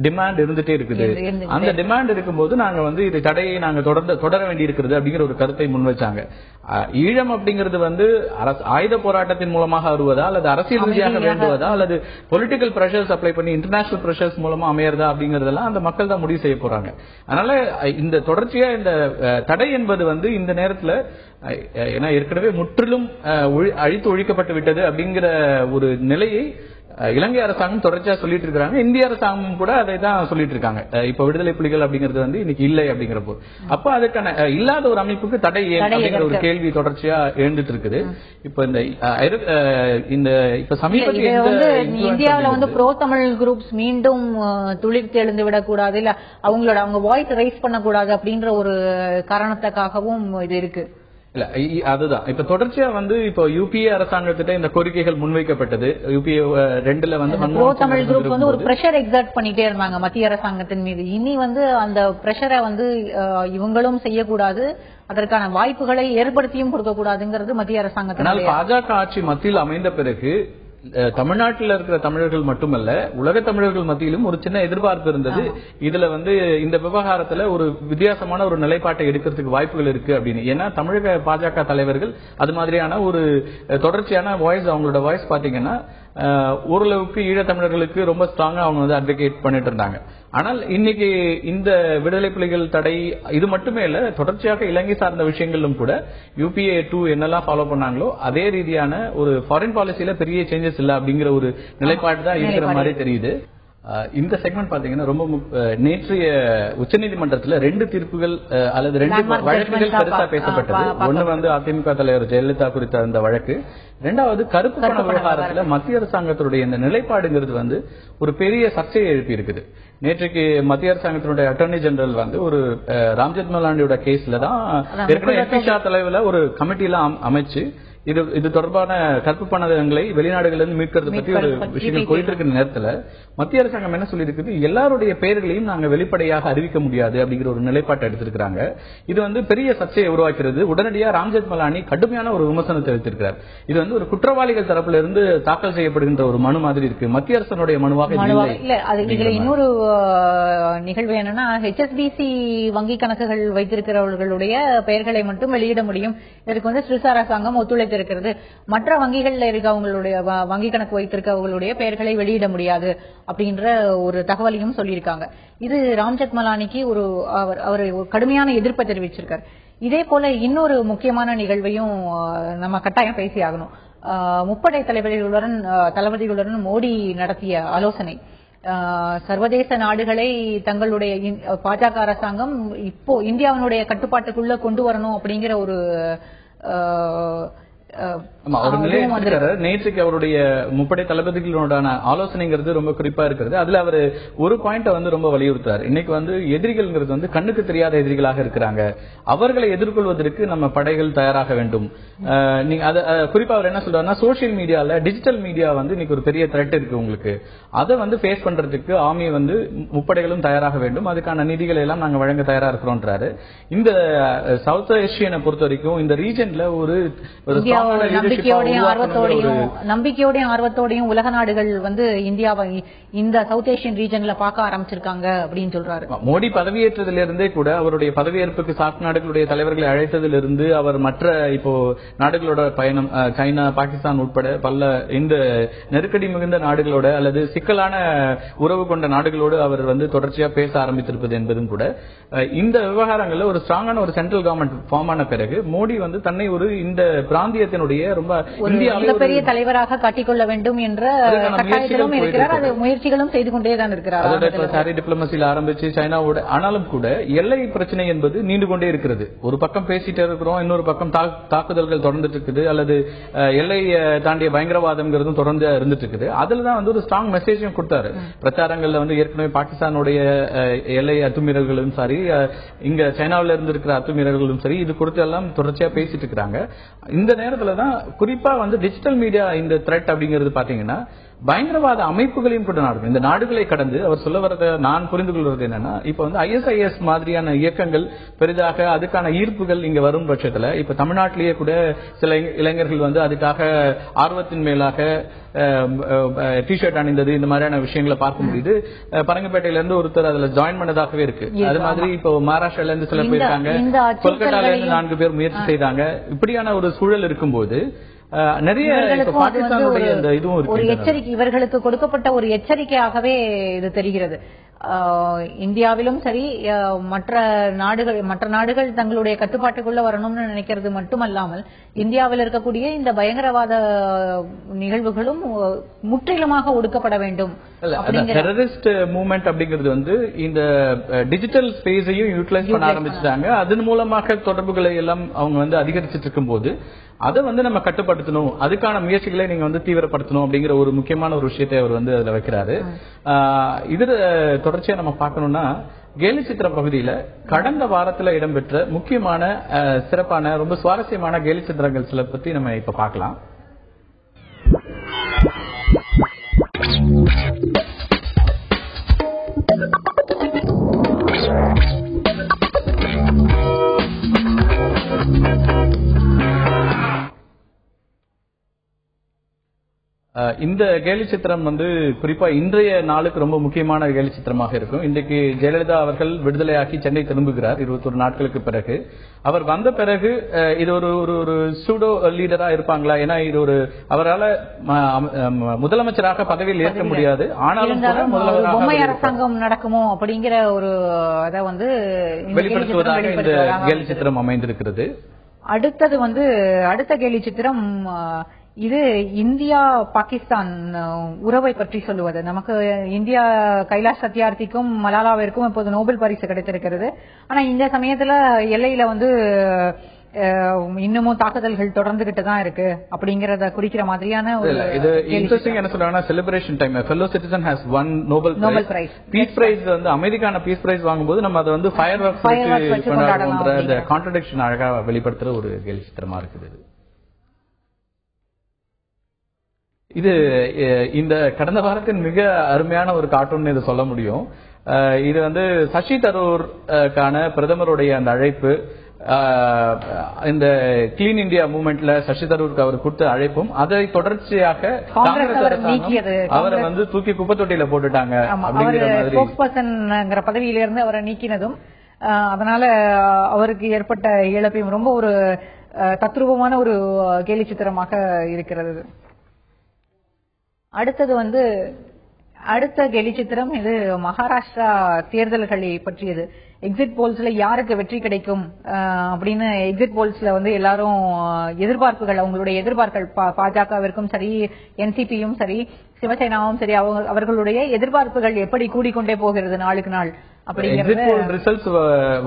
Speaker 1: டிமாண்ட் இருந்துட்டே இருக்குது. அந்த டிமாண்ட் இருக்கும்போது நாங்க வந்து இது தடையை நாங்க தொடர வேண்டி இருக்கிறது அப்படிங்கிற ஒரு கருத்தை முன்வைச்சாங்க. ஈழம் அப்படிங்கிறது வந்து ஆயுத போராட்டத்தின் மூலமாக வருவதா அல்லது அரசியல் ரீதியாக வேண்டுவதா அல்லது பொலிட்டிக்கல் பிரஷர்ஸ் அப்ளை பண்ணி இன்டர்நேஷனல் பிரஷர்ஸ் மூலமா அமையறதா அப்படிங்கறதெல்லாம் அந்த மக்கள் தான் முடிவு செய்ய போறாங்க. அதனால இந்த தொடர்ச்சியா இந்த தடை என்பது வந்து இந்த நேரத்துல ஏன்னா ஏற்கனவே முற்றிலும் அழித்து ஒழிக்கப்பட்டு விட்டது அப்படிங்கிற ஒரு நிலையை இலங்கை அரசாங்கம் தொடர்ச்சியா சொல்லிட்டு இருக்காங்க. இந்திய அரசாங்கம் கூட அதை தான் சொல்லிட்டு இருக்காங்க. இப்ப விடுதலை புலிகள் அப்படிங்கிறது வந்து இன்னைக்கு இல்லை அப்படிங்கிறப்போ அப்ப அதுக்கான இல்லாத ஒரு அமைப்புக்கு தடை ஏன் அப்படிங்கிற ஒரு கேள்வி தொடர்ச்சியா எழுந்துட்டு இருக்குது. இப்ப இந்த இப்ப சமீபத்தில்
Speaker 3: இந்தியாவில வந்து ப்ரோ தமிழ் குரூப்ஸ் மீண்டும் துளிர்த்து எழுந்து விடக்கூடாது, இல்ல அவங்க வாய்ஸ் ரைஸ் பண்ணக்கூடாது அப்படின்ற ஒரு காரணத்துக்காகவும் இது இருக்கு.
Speaker 1: இல்ல அதுதான் இப்ப தொடர்ச்சியா வந்து இப்போ யுபிஏ அரசாங்கத்திட்ட இந்த கோரிக்கைகள் முன்வைக்கப்பட்டது. யுபிஏ 2ல வந்து
Speaker 3: ப்ரோ தமிழ் குரூப் வந்து ஒரு பிரஷர் எக்ஸர்ட் பண்ணிட்டே இருந்தாங்க மத்திய அரசாங்கத்தின் மீது. இனி வந்து அந்த பிரஷரை வந்து இவங்களும் செய்யக்கூடாது, அதற்கான வாய்ப்புகளை ஏற்படுத்தியும் கொடுக்க கூடாதுங்கிறது மத்திய அரசாங்கத்தினால்.
Speaker 1: பாஜக ஆட்சி மத்தியில் அமைந்த பிறகு தமிழ்நாட்டில் இருக்கிற தமிழர்கள் மட்டுமல்ல உலக தமிழர்கள் மத்தியிலும் ஒரு சின்ன எதிர்பார்ப்பு இருந்தது. இதுல வந்து இந்த விவகாரத்துல ஒரு வித்தியாசமான ஒரு நிலைப்பாட்டை எடுக்கிறதுக்கு வாய்ப்புகள் இருக்கு அப்படின்னு. ஏன்னா தமிழக பாஜக தலைவர்கள் அது மாதிரியான ஒரு தொடர்ச்சியான வாய்ஸ், அவங்களோட வாய்ஸ் பாத்தீங்கன்னா ஓரளவுக்கு ஈழத்தமிழர்களுக்கு ரொம்ப ஸ்ட்ராங்கா அவங்க வந்து அட்வொகேட் பண்ணிட்டு இருந்தாங்க. ஆனால் இன்னைக்கு இந்த விடுதலை புலிகள் தடை இது மட்டுமே இல்ல, தொடர்ச்சியாக இலங்கை சார்ந்த விஷயங்களும் கூட யுபிஏ 2 என்னெல்லாம் ஃபாலோ பண்ணாங்களோ அதே ரீதியான ஒரு ஃபாரின் பாலிசியில பெரிய சேஞ்சஸ் இல்ல அப்படிங்கிற ஒரு நிலைப்பாடு தான் இருக்கிற மாதிரி தெரியுது. இந்த செக்மெண்ட் பாத்தீங்கன்னா ரொம்ப நேற்றைய உச்சநீதிமன்றத்தில் 2 தீர்ப்புகள் அல்லது 2 வழக்குகள் பெருசா பேசப்பட்டது. ஒன்னு வந்து அதிமுக தலைவர் ஜெயலலிதா குறித்த அந்த வழக்கு, 2வது கருப்பு பண விவகாரத்துல மத்திய அரசாங்கத்தினுடைய இந்த நிலைப்பாடுங்கிறது வந்து ஒரு பெரிய சர்ச்சையை எழுப்பி இருக்குது. நேற்றைக்கு மத்திய அரசாங்கத்தினுடைய அட்டர்னி ஜெனரல் வந்து ஒரு ராம்ஜெத் மலானியோட கேஸ்ல தான் ஏற்கனவே எஸ்பிஷா தலைவர்ல ஒரு கமிட்டி எல்லாம் அமைச்சு இது தொடர்பான கருப்பு பணங்களை வெளிநாடுகளிலிருந்து மீட்கிறது பத்தி ஒரு விஷயங்கள் போயிட்டு இருக்கிற நேரத்துல மத்திய அரசாங்கம் என்ன சொல்லி இருக்குது, எல்லாருடைய பெயர்களையும் நாங்க வெளிப்படையாக அறிவிக்க முடியாது அப்படிங்கிற ஒரு நிலைப்பாட்டை எடுத்திருக்காங்க. இது வந்து பெரிய சர்ச்சையை உருவாக்கிறது. உடனடியாக ராம்ஜெத் மலானி கடுமையான ஒரு விமர்சனத்தை எடுத்திருக்கிறார். இது வந்து ஒரு குற்றவாளிகள் தரப்புல இருந்து தாக்கல் செய்யப்படுகின்ற ஒரு மனு மாதிரி இருக்கு, மத்திய அரசனுடைய மனுவாக
Speaker 3: இல்ல. இதுல இன்னொரு நிகழ்வு என்னன்னா, HSBC வங்கி கணக்குகள் வைத்திருக்கிறவர்களுடைய பெயர்களை மட்டும் வெளியிட முடியும். இதற்கு வந்து சுவிஸ் அரசாங்கம் ஒத்துழைத்து இருக்கிறது. மற்ற வங்கிகள்ல இருக்கவங்களுடைய வங்கி கணக்கு வைத்திருக்கவங்களுடைய பெயர்களை வெளியிட முடியாது அப்படின்ற ஒரு தகவலையும் சொல்லியிருக்காங்க. இது ராம்ஜெத் மலானிக்கு அவர் கடுமையான எதிர்ப்பை தெரிவிச்சிருக்காரு. இதே போல இன்னொரு முக்கியமான நிகழ்வையும் நம்ம கட்டாயம் பேசி ஆகணும். முப்படை தளபதிகளுடன் மோடி நடத்திய ஆலோசனை, சர்வதேச நாடுகளை தங்களுடைய பாஜக அரசாங்கம் இப்போ இந்தியாவினுடைய கட்டுப்பாட்டுக்குள்ள கொண்டு வரணும் அப்படிங்கிற ஒரு
Speaker 1: நேற்றுக்கு அவருடைய முப்படை தளபதிகளோட ஆலோசனைங்கிறது ரொம்ப குறிப்பா இருக்கிறது. அதுல அவர் ஒரு பாயிண்ட் வந்து ரொம்ப வலியுறுத்தார். இன்னைக்கு வந்து எதிரிகள்ங்கிறது வந்து கண்ணுக்கு தெரியாத எதிரிகளாக இருக்கிறாங்க, அவர்களை எதிர்கொள்வதற்கு நம்ம படைகள் தயாராக வேண்டும். குறிப்பா அவர் என்ன சொல்றாருன்னா, சோசியல் மீடியால டிஜிட்டல் மீடியா வந்து இன்னைக்கு ஒரு பெரிய த்ரெட் இருக்கு உங்களுக்கு, அதை வந்து ஃபேஸ் பண்றதுக்கு ஆர்மி வந்து முப்படைகளும் தயாராக வேண்டும், அதுக்கான நிதிகளை எல்லாம் நாங்க வழங்க தயாரா இருக்கிறோம்ன்றாரு. இந்த சவுத் ஏஷியனை பொறுத்த வரைக்கும் இந்த ரீஜன்ல ஒரு
Speaker 3: நம்பிக்கையோடையும் ஆர்வத்தோடையும் உலக நாடுகள் வந்து இந்தியாவை இந்த சவுத் ஏசியன் ரீஜன்ல பார்க்க ஆரம்பிச்சிருக்காங்க அப்படின்னு சொல்றாரு.
Speaker 1: மோடி பதவியேற்றதிலிருந்தே கூட அவருடைய பதவியேற்புக்கு சார்க் நாடுகளுடைய தலைவர்களை அழைத்ததிலிருந்து அவர் மற்ற இப்போ நாடுகளோட பயணம், சைனா, பாகிஸ்தான் உட்பட பல இந்த நெருக்கடி மிகுந்த நாடுகளோட அல்லது சிக்கலான உறவு கொண்ட நாடுகளோடு அவர் வந்து தொடர்ச்சியா பேச ஆரம்பித்திருப்பது என்பதும் கூட இந்த விவகாரங்கள்ல ஒரு ஸ்ட்ராங்கான ஒரு சென்ட்ரல் கவர்மெண்ட் ஃபார்ம் ஆன பிறகு மோடி வந்து தன்னை ஒரு இந்த பிராந்தியத்தினுடைய ரொம்ப
Speaker 3: பெரிய தலைவராக காட்டிக்கொள்ள வேண்டும் என்ற கட்டாயத்திலும் இருக்கிறார். அது முயற்சிகளும் செய்து கொண்டே தான் இருக்கிறார்.
Speaker 1: சாரி டிப்ளமசியில் ஆரம்பிச்சு சைனாவோட, ஆனாலும் கூட எல்லை பிரச்சனை என்பது நீண்டு கொண்டே இருக்கிறது. ஒரு பக்கம் பேசிட்டே இருக்கிறோம், இன்னொரு பக்கம் தாக்குதல்கள் தொடர்ந்துட்டு இருக்குது, அல்லது எல்லை தாண்டிய பயங்கரவாதம்ங்கிறதும் தொடர்ந்து இருந்துட்டு இருக்குது. அதுலதான் வந்து ஒரு ஸ்ட்ராங் மெசேஜும் கொடுத்தாரு பிரச்சாரங்கள்ல. வந்து ஏற்கனவே பாகிஸ்தானுடைய எல்லை அத்துமீறல்களும் சரி, இங்க சைனாவில இருந்து இருக்கிற அத்துமீறல்களும் சரி, இது குறித்து எல்லாம் தொடர்ச்சியா பேசிட்டு இருக்கிறாங்க. இந்த நேரத்துல தான் குறிப்பா வந்து டிஜிட்டல் மீடியா இந்த த்ரெட் அப்படிங்கிறது பாத்தீங்கன்னா பயங்கரவாத அமைப்புகளையும் கூட நாடுகள், இந்த நாடுகளை கடந்து அவர் சொல்ல வர்றத நான் புரிந்து கொள்வது என்னன்னா, இப்ப வந்து ISIS மாதிரியான இயக்கங்கள் பெரிதாக அதுக்கான ஈர்ப்புகள் இங்க வரும் பட்சத்துல இப்ப தமிழ்நாட்டிலேயே கூட சில இளைஞர்கள் வந்து அதுக்காக ஆர்வத்தின் மேலாக டிஷர்ட் அணிந்தது இந்த மாதிரியான விஷயங்களை பார்க்க முடியுது. பரங்கப்பேட்டையில இருந்து ஒருத்தர் அதுல ஜாயின் பண்ணதாகவே இருக்கு. அது மாதிரி இப்போ மகாராஷ்டிரால இருந்து சில பேர் இருக்காங்க, கொல்கத்தால இருந்து 4 பேர் முயற்சி செய்தாங்க. இப்படியான ஒரு சூழல் இருக்கும்போது நிறைய பாகிஸ்தானுடைய இந்த இதுவும் இருக்கு.
Speaker 3: ஒரு எச்சரிக்கை, இவர்களுக்கு கொடுக்கப்பட்ட ஒரு எச்சரிக்கையாகவே இது தெரிகிறது. இந்தியாவிலும் சரி மற்ற நாடுகள் தங்களுடைய கட்டுப்பாட்டுக்குள்ள வரணும்னு நினைக்கிறது மட்டுமல்லாமல் இந்தியாவில் இருக்கக்கூடிய இந்த பயங்கரவாத நிகழ்வுகளும் முற்றிலுமாக ஒடுக்கப்பட வேண்டும்.
Speaker 1: டெரரிஸ்ட் மூவ்மெண்ட் அப்படிங்கிறது வந்து இந்த டிஜிட்டல் ஸ்பேஸையும் யூட்டிலைஸ் பண்ண ஆரம்பிச்சிட்டாங்க. அதன் மூலமாக தொடர்புகளை எல்லாம் அவங்க வந்து அதிகரிச்சிட்டு இருக்கும் போது அதை வந்து நம்ம கட்டுப்படுத்தணும், அதுக்கான முயற்சிகளை நீங்க வந்து தீவிரப்படுத்தணும் அப்படிங்கிற ஒரு முக்கியமான ஒரு விஷயத்தை அவர் வந்து அதுல வைக்கிறாரு. இதுல தொடர்ச்சியா நம்ம பார்க்கணும்னா கேலி சித்திர பகுதியில கடந்த வாரத்துல இடம்பெற்ற முக்கியமான சிறப்பான ரொம்ப சுவாரஸ்யமான கேலி சித்திரங்கள் சில பத்தி நம்ம இப்ப பார்க்கலாம். இந்த கேலி சித்திரம் வந்து குறிப்பா இன்றைய நாளுக்கு ரொம்ப முக்கியமான கேலி சித்திரமாக இருக்கும். இன்றைக்கு ஜெயலலிதா அவர்கள் விடுதலையாக்கி சென்னை திரும்புகிறார் 21 நாட்களுக்கு பிறகு. அவர் வந்த பிறகு இது ஒரு சூடோ லீடரா இருப்பாங்களா? ஏன்னா இது ஒரு அவரால் முதலமைச்சராக பதவியில் ஏற்க முடியாது. ஆனாலும்
Speaker 3: பொம்மை அரசாங்கம் நடக்குமோ அப்படிங்கிற ஒரு அதை வந்து
Speaker 1: வெளிப்படுத்துவதாக இந்த கேலி சித்திரம் அமைந்திருக்கிறது.
Speaker 3: அடுத்தது வந்து அடுத்த கேலி சித்திரம் இது இந்தியா பாகிஸ்தான் உறவை பற்றி சொல்லுவது. நமக்கு இந்தியா கைலாஷ் சத்யார்த்திக்கும் மலாலாவிற்கும் இப்போது நோபல் பரிசு கிடைத்திருக்கிறது. ஆனா இந்த சமயத்துல எல்லையில வந்து இன்னமும் தாக்குதல்கள் தொடர்ந்துகிட்டு தான் இருக்கு அப்படிங்கறத குறிக்கிற மாதிரியான
Speaker 1: இது இன்ட்ரெஸ்டிங். என்ன சொல்றாங்கன்னா celebration time fellow citizen has one Nobel prize. Piece price வந்து அமெரிக்கான பீஸ் பிரைஸ் வாங்கும்போது நம்ம அதை வந்து ஃபயர் ஒர்க்ஸ் கொண்டாடுற அந்த கான்ட்ரடிக்ஷன் அழகா வெளிப்படுத்துற ஒரு கேலி சித்திரமா இருக்குது. இது இந்த கடந்த வாரத்தின் மிக அருமையான ஒரு கார்ட்டூன் இது சொல்ல முடியும். இது வந்து சசி தரூர்கான பிரதமருடைய அந்த அழைப்பு, இந்த கிளீன் இந்தியா மூவ்மெண்ட்ல சசி தரூருக்கு அவர் கொடுத்த அழைப்பும் அதை தொடர்ச்சியாக காங்கிரஸ் அரசாங்கம் அவரை வந்து தூக்கி குப்பை தொட்டியில போட்டுட்டாங்க அப்படிங்கிற
Speaker 3: மாதிரி பதவியிலிருந்து அவரை நீக்கினதும் அதனால அவருக்கு ஏற்பட்ட இழப்பையும் ரொம்ப ஒரு தத்ரூபமான ஒரு கேலி சித்திரமாக இருக்கிறது. அடுத்தது வந்து அடுத்த கேலி சித்திரம் இது மகாராஷ்டிரா தேர்தல்களை பற்றியது. எக்ஸிட் போல்ஸ்ல யாருக்கு வெற்றி கிடைக்கும் அப்படின்னு எக்ஸிட் போல்ஸ்ல வந்து எல்லாரும் எதிர்பார்ப்புகள், அவங்களுடைய எதிர்பார்ப்புகள் பாஜகவிற்கும் சரி என்சிபியும் சரி சிவசேனாவும் சரி அவர்களுடைய எதிர்பார்ப்புகள் எப்படி கூடிக்கொண்டே போகிறது நாளுக்கு நாள்
Speaker 1: ரிசல்ட்ஸ்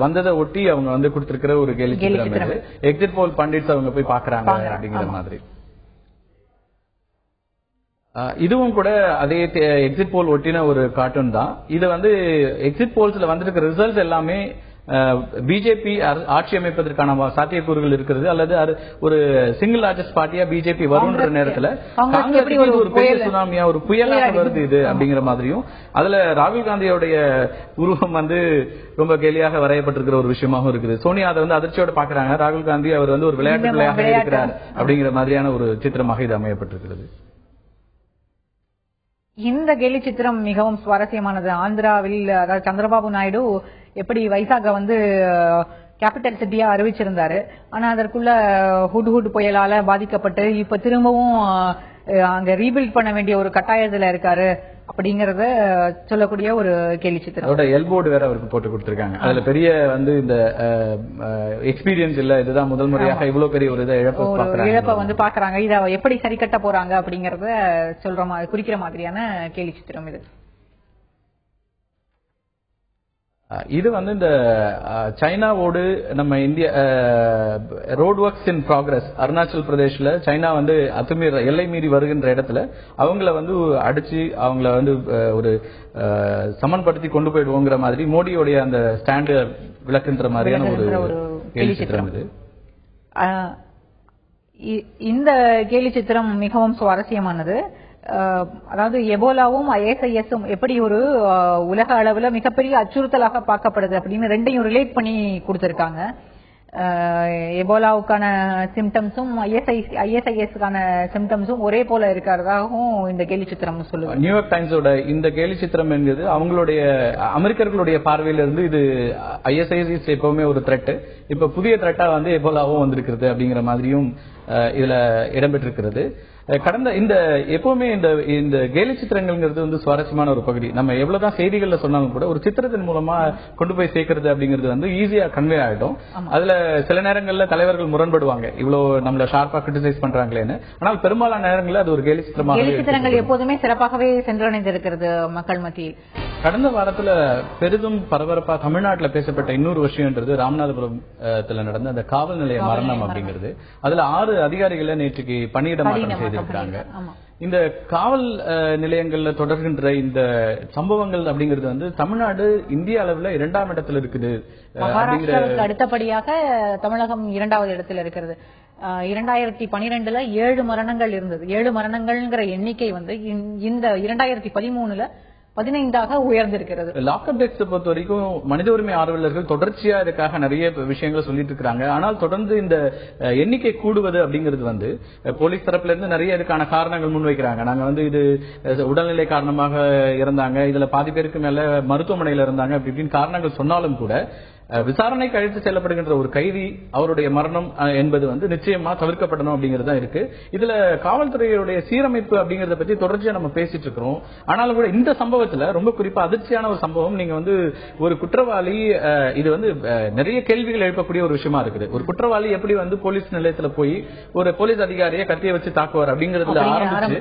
Speaker 1: வந்ததை ஒட்டி அவங்க வந்து கொடுத்திருக்கிற ஒரு கேலி சித்திரம். எக்ஸிட் போல் பண்டிட்ஸ் அவங்க போய் பாக்குறாங்க அப்படிங்கிற மாதிரி. இதுவும் கூட அதே எக்ஸிட் போல் ஒட்டின ஒரு கார்ட்டூன் தான். இது வந்து எக்ஸிட் போல்ஸ்ல வந்திருக்கிற ரிசல்ட்ஸ் எல்லாமே பிஜேபி ஆட்சி அமைப்பதற்கான சாத்தியக்கூறுகள் இருக்கிறது, அல்லது ஒரு சிங்கிள் லார்ஜஸ்ட் பார்ட்டியா பிஜேபி வரும்ன்ற நேரத்துல காங்கிரஸ் ஒரு பெரிய சுனாமியா ஒரு புயலாக வருது இது அப்படிங்கிற மாதிரியும், அதுல ராகுல் காந்தியோடைய உருவம் வந்து ரொம்ப கேலியாக வரையப்பட்டிருக்கிற ஒரு விஷயமாகவும் இருக்குது. சோனியா அதை வந்து அதிர்ச்சியோட பாக்குறாங்க. ராகுல் காந்தி அவர் வந்து ஒரு விளையாட்டு பிள்ளையாக இருக்கிறார் அப்படிங்கிற மாதிரியான ஒரு சித்திரமாக இது அமையப்பட்டிருக்கிறது.
Speaker 3: இந்த கேலி சித்திரம் மிகவும் சுவாரஸ்யமானது. ஆந்திராவில் அதாவது சந்திரபாபு நாயுடு எப்படி வைசாக வந்து கேபிட்டல் சிட்டியா அறிவிச்சிருந்தாரு. ஆனா அதற்குள்ள ஹுட் புயலால பாதிக்கப்பட்டு இப்ப திரும்பவும் அங்க ரீபில்ட் பண்ண வேண்டிய ஒரு கட்டாயத்துல இருக்காரு அப்படிங்கறத சொல்லக்கூடிய ஒரு கேலி சித்திரம்.
Speaker 1: அதோட எல்போர்டு வேற அவருக்கு போட்டு கொடுத்திருக்காங்க. அதுல பெரிய வந்து இந்த எக்ஸ்பீரியன்ஸ் இல்ல, இதுதான் முதல் முறையாக இவ்வளவு பெரிய ஒரு
Speaker 3: இழப்ப வந்து பாக்குறாங்க. இத எப்படி சரி கட்ட போறாங்க அப்படிங்கறத சொல்ற மாதிரி குறிக்கிற மாதிரியான கேலி சித்திரம் இது.
Speaker 1: இது வந்து இந்த சைனாவோடு நம்ம India road works in progress Arunachal பிரதேஷ்ல சைனா வந்து அத்துமீற எல்லை மீறி வருகின்ற இடத்துல அவங்கள வந்து அடிச்சு அவங்கள வந்து ஒரு சமன்படுத்தி கொண்டு போயிடுவோங்கிற மாதிரி மோடியோடைய அந்த ஸ்டாண்டு விளக்குன்ற மாதிரியான ஒரு கேலி சித்திரம் இது.
Speaker 3: இந்த கேலி சித்திரம் மிகவும் சுவாரஸ்யமானது. அதாவது எபோலாவும் ISIS-உம் எப்படி ஒரு உலக அளவுல மிகப்பெரிய அச்சுறுத்தலாக பார்க்கப்படுது அப்படின்னு ரெண்டையும் ரிலேட் பண்ணி கொடுத்திருக்காங்க. எபோலாவுக்கான சிம்டம்ஸும் ISIS-க்கான சிம்டம்ஸும் ஒரே போல இருக்கிறதாகவும் இந்த கேலி சித்திரம் சொல்லுது.
Speaker 1: நியூயார்க் டைம்ஸோட இந்த கேலி சித்திரம் என்கிறது அவங்களுடைய அமெரிக்கர்களுடைய பார்வையில இருந்து இது ISIS எப்பவுமே ஒரு த்ரெட், இப்ப புதிய த்ரெட்டா வந்து எபோலாவும் வந்திருக்கிறது அப்படிங்கிற மாதிரியும் இதுல இடம்பெற்றிருக்கிறது. கடந்த இந்த எப்பவுமே இந்த கேலி சித்திரங்கள்ங்கிறது வந்து சுவாரஸ்யமான ஒரு பகுதி. நம்ம எவ்வளவுதான் செய்திகள்ல சொன்னாலும் கூட ஒரு சித்திரத்தின் மூலமா கொண்டு போய் சேர்க்கறது அப்படிங்கிறது வந்து ஈஸியா கன்வே ஆயிடும். அதுல சில நேரங்கள்ல தலைவர்கள் முரண்படுவாங்க, இவ்வளவு நம்மள ஷார்ப்பா கிரிட்டிசைஸ் பண்றாங்களேன்னு. ஆனால் பெரும்பாலான நேரங்கள்ல அது ஒரு கேலி சித்திரமாக.
Speaker 3: கேலி சித்திரங்கள் எப்போதுமே சிறப்பாகவே சென்றடைந்திருக்கிறது மக்கள் மத்தியில்.
Speaker 1: கடந்த வாரத்துல பெரிதும் பரபரப்பா தமிழ்நாட்டில் பேசப்பட்ட இன்னொரு விஷயம்ன்றது ராமநாதபுரத்துல நடந்த அந்த காவல் நிலைய மரணம் அப்படிங்கிறது. அதுல 6 அதிகாரிகளை நேற்றுக்கு பணியிட மாற்றம் செய்திருக்காங்க. இந்த காவல் நிலையங்கள்ல தொடர்கின்ற இந்த சம்பவங்கள் அப்படிங்கிறது வந்து தமிழ்நாடு இந்திய அளவுல 2ஆம் இடத்துல இருக்குது.
Speaker 3: மகாராஷ்டிராவுக்கு அடுத்தபடியாக தமிழகம் 2வது இடத்துல இருக்கிறது. 2012 7 மரணங்கள் இருந்தது. 7 மரணங்கள்ங்கிற எண்ணிக்கை வந்து இந்த 2013 15ஆக உயர்ந்திருக்கிறது.
Speaker 1: லாக்அப் டெத்ஸ் பொறுத்த வரைக்கும் மனித உரிமை ஆர்வலர்கள் தொடர்ச்சியா இதுக்காக நிறைய விஷயங்களை சொல்லிட்டு இருக்காங்க. ஆனால் தொடர்ந்து இந்த எண்ணிக்கை கூடுவது அப்படிங்கிறது வந்து போலீஸ் தரப்புல இருந்து நிறைய இதுக்கான காரணங்கள் முன்வைக்கிறாங்க. நாங்க வந்து இது உடல்நிலை காரணமாக இறந்தாங்க, இதுல பாதி பேருக்கு மேல மருத்துவமனையில இருந்தாங்க அப்படி இப்படின்னு காரணங்கள் சொன்னாலும் கூட விசாரணைக்கு அழைத்து செல்லப்படுகின்ற ஒரு கைதி அவருடைய மரணம் என்பது வந்து நிச்சயமா தவிர்க்கப்படணும் அப்படிங்கறதா இருக்கு. இதுல காவல்துறையுடைய சீரமைப்பு அப்படிங்கறத பத்தி தொடர்ச்சியா நம்ம பேசிட்டு இருக்கிறோம். ஆனாலும் கூட இந்த சம்பவத்துல ரொம்ப குறிப்பா அதிர்ச்சியான ஒரு சம்பவம். நீங்க வந்து ஒரு குற்றவாளி, இது வந்து நிறைய கேள்விகள் எழுப்பக்கூடிய ஒரு விஷயமா இருக்குது. ஒரு குற்றவாளி எப்படி வந்து போலீஸ் நிலையத்துல போய் ஒரு போலீஸ் அதிகாரியை கத்தியை வச்சு தாக்குவார் அப்படிங்கறதுல ஆரம்பிச்சு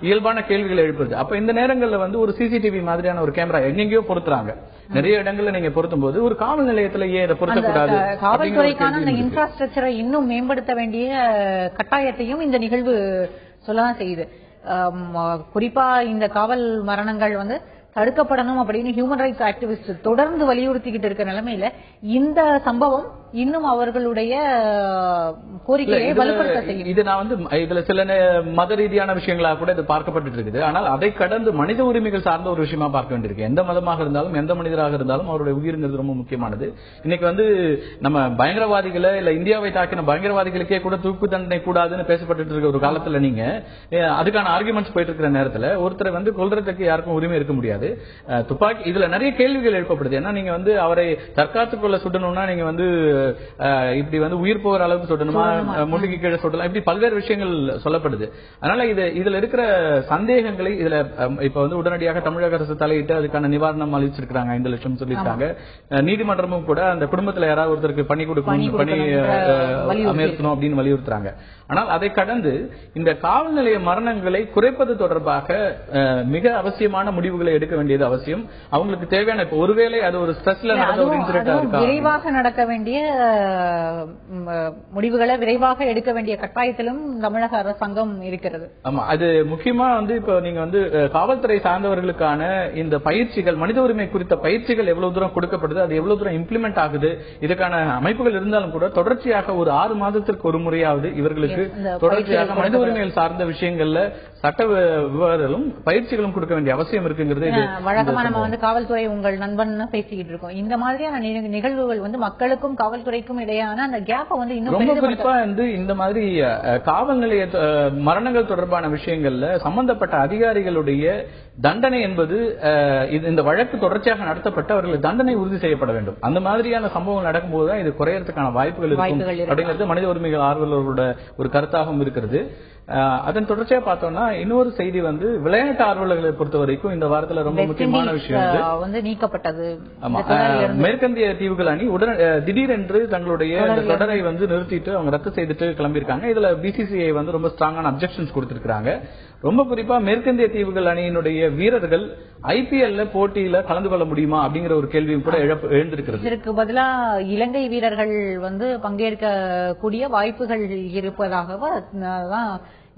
Speaker 1: இயல்பான கேள்விகள் எழுப்புறது. அப்ப இந்த நேரங்கள்ல வந்து ஒரு சிசிடிவி மாதிரியான ஒரு கேமரா எங்கெங்கயோ பொருத்துறாங்க. நிறைய இடங்கள்ல நீங்க பொருத்தும் போது ஒரு காவல் நிலையத்துல ஏன் இதை பொருத்தக்கூடாது?
Speaker 3: காவல்துறைக்கான அந்த இன்ஃப்ராஸ்ட்ரக்சரை இன்னும் மேம்படுத்த வேண்டிய கட்டாயத்தையும் இந்த நிகழ்வு சொல்லதான் செய்யுது. குறிப்பா இந்த காவல் மரணங்கள் வந்து தடுக்கப்படணும் அப்படின்னு ஹியூமன் ரைட்ஸ் ஆக்டிவிஸ்ட் தொடர்ந்து வலியுறுத்திக்கிட்டு இருக்க நிலைமையில இந்த சம்பவம் இன்னும் அவர்களுடைய கோரிக்கையை வலுப்படுத்த செய்யும்.
Speaker 1: இது நான் வந்து இதுல சில மத ரீதியான விஷயங்களா கூட இது பார்க்கப்பட்டு இருக்குது. ஆனால் அதை கடந்து மனித உரிமைகள் சார்ந்த ஒரு விஷயமா பார்க்க வேண்டியிருக்கு. எந்த மதமாக இருந்தாலும் எந்த மனிதராக இருந்தாலும் அவருடைய உயிர்ங்கிறது ரொம்ப முக்கியமானது. இன்னைக்கு வந்து நம்ம பயங்கரவாதிகளை இல்ல இந்தியாவை தாக்கின பயங்கரவாதிகளுக்கே கூட தூக்கு தண்டனை கூடாதுன்னு பேசப்பட்டு இருக்க ஒரு காலத்துல நீங்க அதுக்கான ஆர்குமெண்ட்ஸ் போயிட்டு இருக்கிற நேரத்துல ஒருத்தரை வந்து கொல்றதுக்கு யாருக்கும் உரிமை இருக்க முடியாது. துப்பாக்கி இதுல நிறைய கேள்விகள் எழுப்பப்படுது. ஏன்னா நீங்க வந்து அவரை தற்காத்துக் கொள்ள சுடணும்னா நீங்க வந்து இப்படி வந்து உயிர் போகிற அளவுக்கு சுடணுமா, முட்டுக்கு கீழே சுடலாம், இப்படி பல்வேறு விஷயங்கள் சொல்லப்படுது. அதனால இதுல இருக்கிற சந்தேகங்களை இதுல இப்ப வந்து உடனடியாக தமிழக அரசு தலையிட்டு அதுக்கான நிவாரணம் அளிச்சிருக்காங்க. 5 லட்சம் சொல்லியிருக்காங்க. நீதிமன்றமும் கூட அந்த குடும்பத்துல யாராவது ஒருத்தருக்கு பணி கொடுக்கணும், பணி அமர்த்தணும் அப்படின்னு வலியுறுத்துறாங்க. ஆனால் அதை கடந்து இந்த காவல் நிலைய மரணங்களை குறைப்பது தொடர்பாக மிக அவசியமான முடிவுகளை எடுக்க வேண்டியது அவசியம். அவங்களுக்கு தேவையான இப்ப ஒருவேளை அது ஒரு ஸ்ட்ரெஸ்ல நடந்த ஒரு இன்சிடென்ட்டா இருக்கா,
Speaker 3: விரைவாக நடக்க வேண்டிய முடிவுகளை விரைவாக எடுக்க வேண்டிய கட்டாயத்திலும் தமிழக அரசாங்கம் இருக்கிறது.
Speaker 1: ஆமா, அது முக்கியமா வந்து இப்ப நீங்க வந்து காவல்துறை சார்ந்தவர்களுக்கான இந்த பயிற்சிகள், மனித உரிமை குறித்த பயிற்சிகள் எவ்வளவு தூரம் கொடுக்கப்படுது, அது எவ்வளவு தூரம் இம்ப்ளிமெண்ட் ஆகுது, இதுக்கான அமைப்புகள் இருந்தாலும் கூட தொடர்ச்சியாக ஒரு 6 மாதத்திற்கு ஒரு முறையாவது இவர்களுக்கு தொடர்ச்சியாக மனித உரிமைகள் சார்ந்த விஷயங்கள்ல சட்ட விவரங்களும் பயிற்சிகளும் கொடுக்க வேண்டிய அவசியம் இருக்குங்கிறது.
Speaker 3: வழக்கமா நம்ம வந்து காவல்துறை உங்கள் நண்பன் பேசிக்கிட்டு இருக்கோம். இந்த மாதிரியான நிகழ்வுகள் வந்து மக்களுக்கும் காவல்துறைக்கும் இடையான அந்த கேப்பை வந்து இன்னும்
Speaker 1: ரொம்ப குறிப்பா வந்து இந்த மாதிரி காவல் நிலைய மரணங்கள் தொடர்பான விஷயங்கள்ல சம்பந்தப்பட்ட அதிகாரிகளுடைய தண்டனை என்பது இந்த வழக்கு தொடர்ச்சியாக நடத்தப்பட்டு அவர்களுக்கு தண்டனை உறுதி செய்யப்பட வேண்டும். அந்த மாதிரியான சம்பவங்கள் நடக்கும்போதுதான் இது குறையறதுக்கான வாய்ப்புகள் இருக்கும் அப்படிங்கிறது மனித உரிமைகள் ஆர்வலர்களோட ஒரு கருத்தாகவும் இருக்கிறது. அதன் தொடர்ச்சியா பார்த்தோம்னா இன்னொரு செய்தி வந்து விளையாட்டு ஆர்வலர்களை பொறுத்த வரைக்கும் இந்த வாரத்துல ரொம்ப முக்கியமான விஷயம் வந்து
Speaker 3: நீக்கப்பட்டது.
Speaker 1: மேற்கந்திய தீவுகள் அணி திடீரென்று தங்களுடைய தொடரை வந்து நிறுத்திட்டு அவங்க ரத்து செய்துட்டு கிளம்பியிருக்காங்க. இதுல பிசிசிஐ வந்து ரொம்ப ஸ்ட்ராங்கான அப்செக்ஷன்ஸ் கொடுத்திருக்காங்க. ரொம்ப குறிப்பா மேற்கந்திய தீவுகள் அணியினுடைய வீரர்கள் IPL போட்டியில கலந்து கொள்ள முடியுமா அப்படிங்கிற ஒரு கேள்வியும் கூட எழுந்திருக்கிறது.
Speaker 3: இதற்கு பதிலா இலங்கை வீரர்கள் வந்து பங்கேற்கக்கூடிய வாய்ப்புகள் இருப்பதாக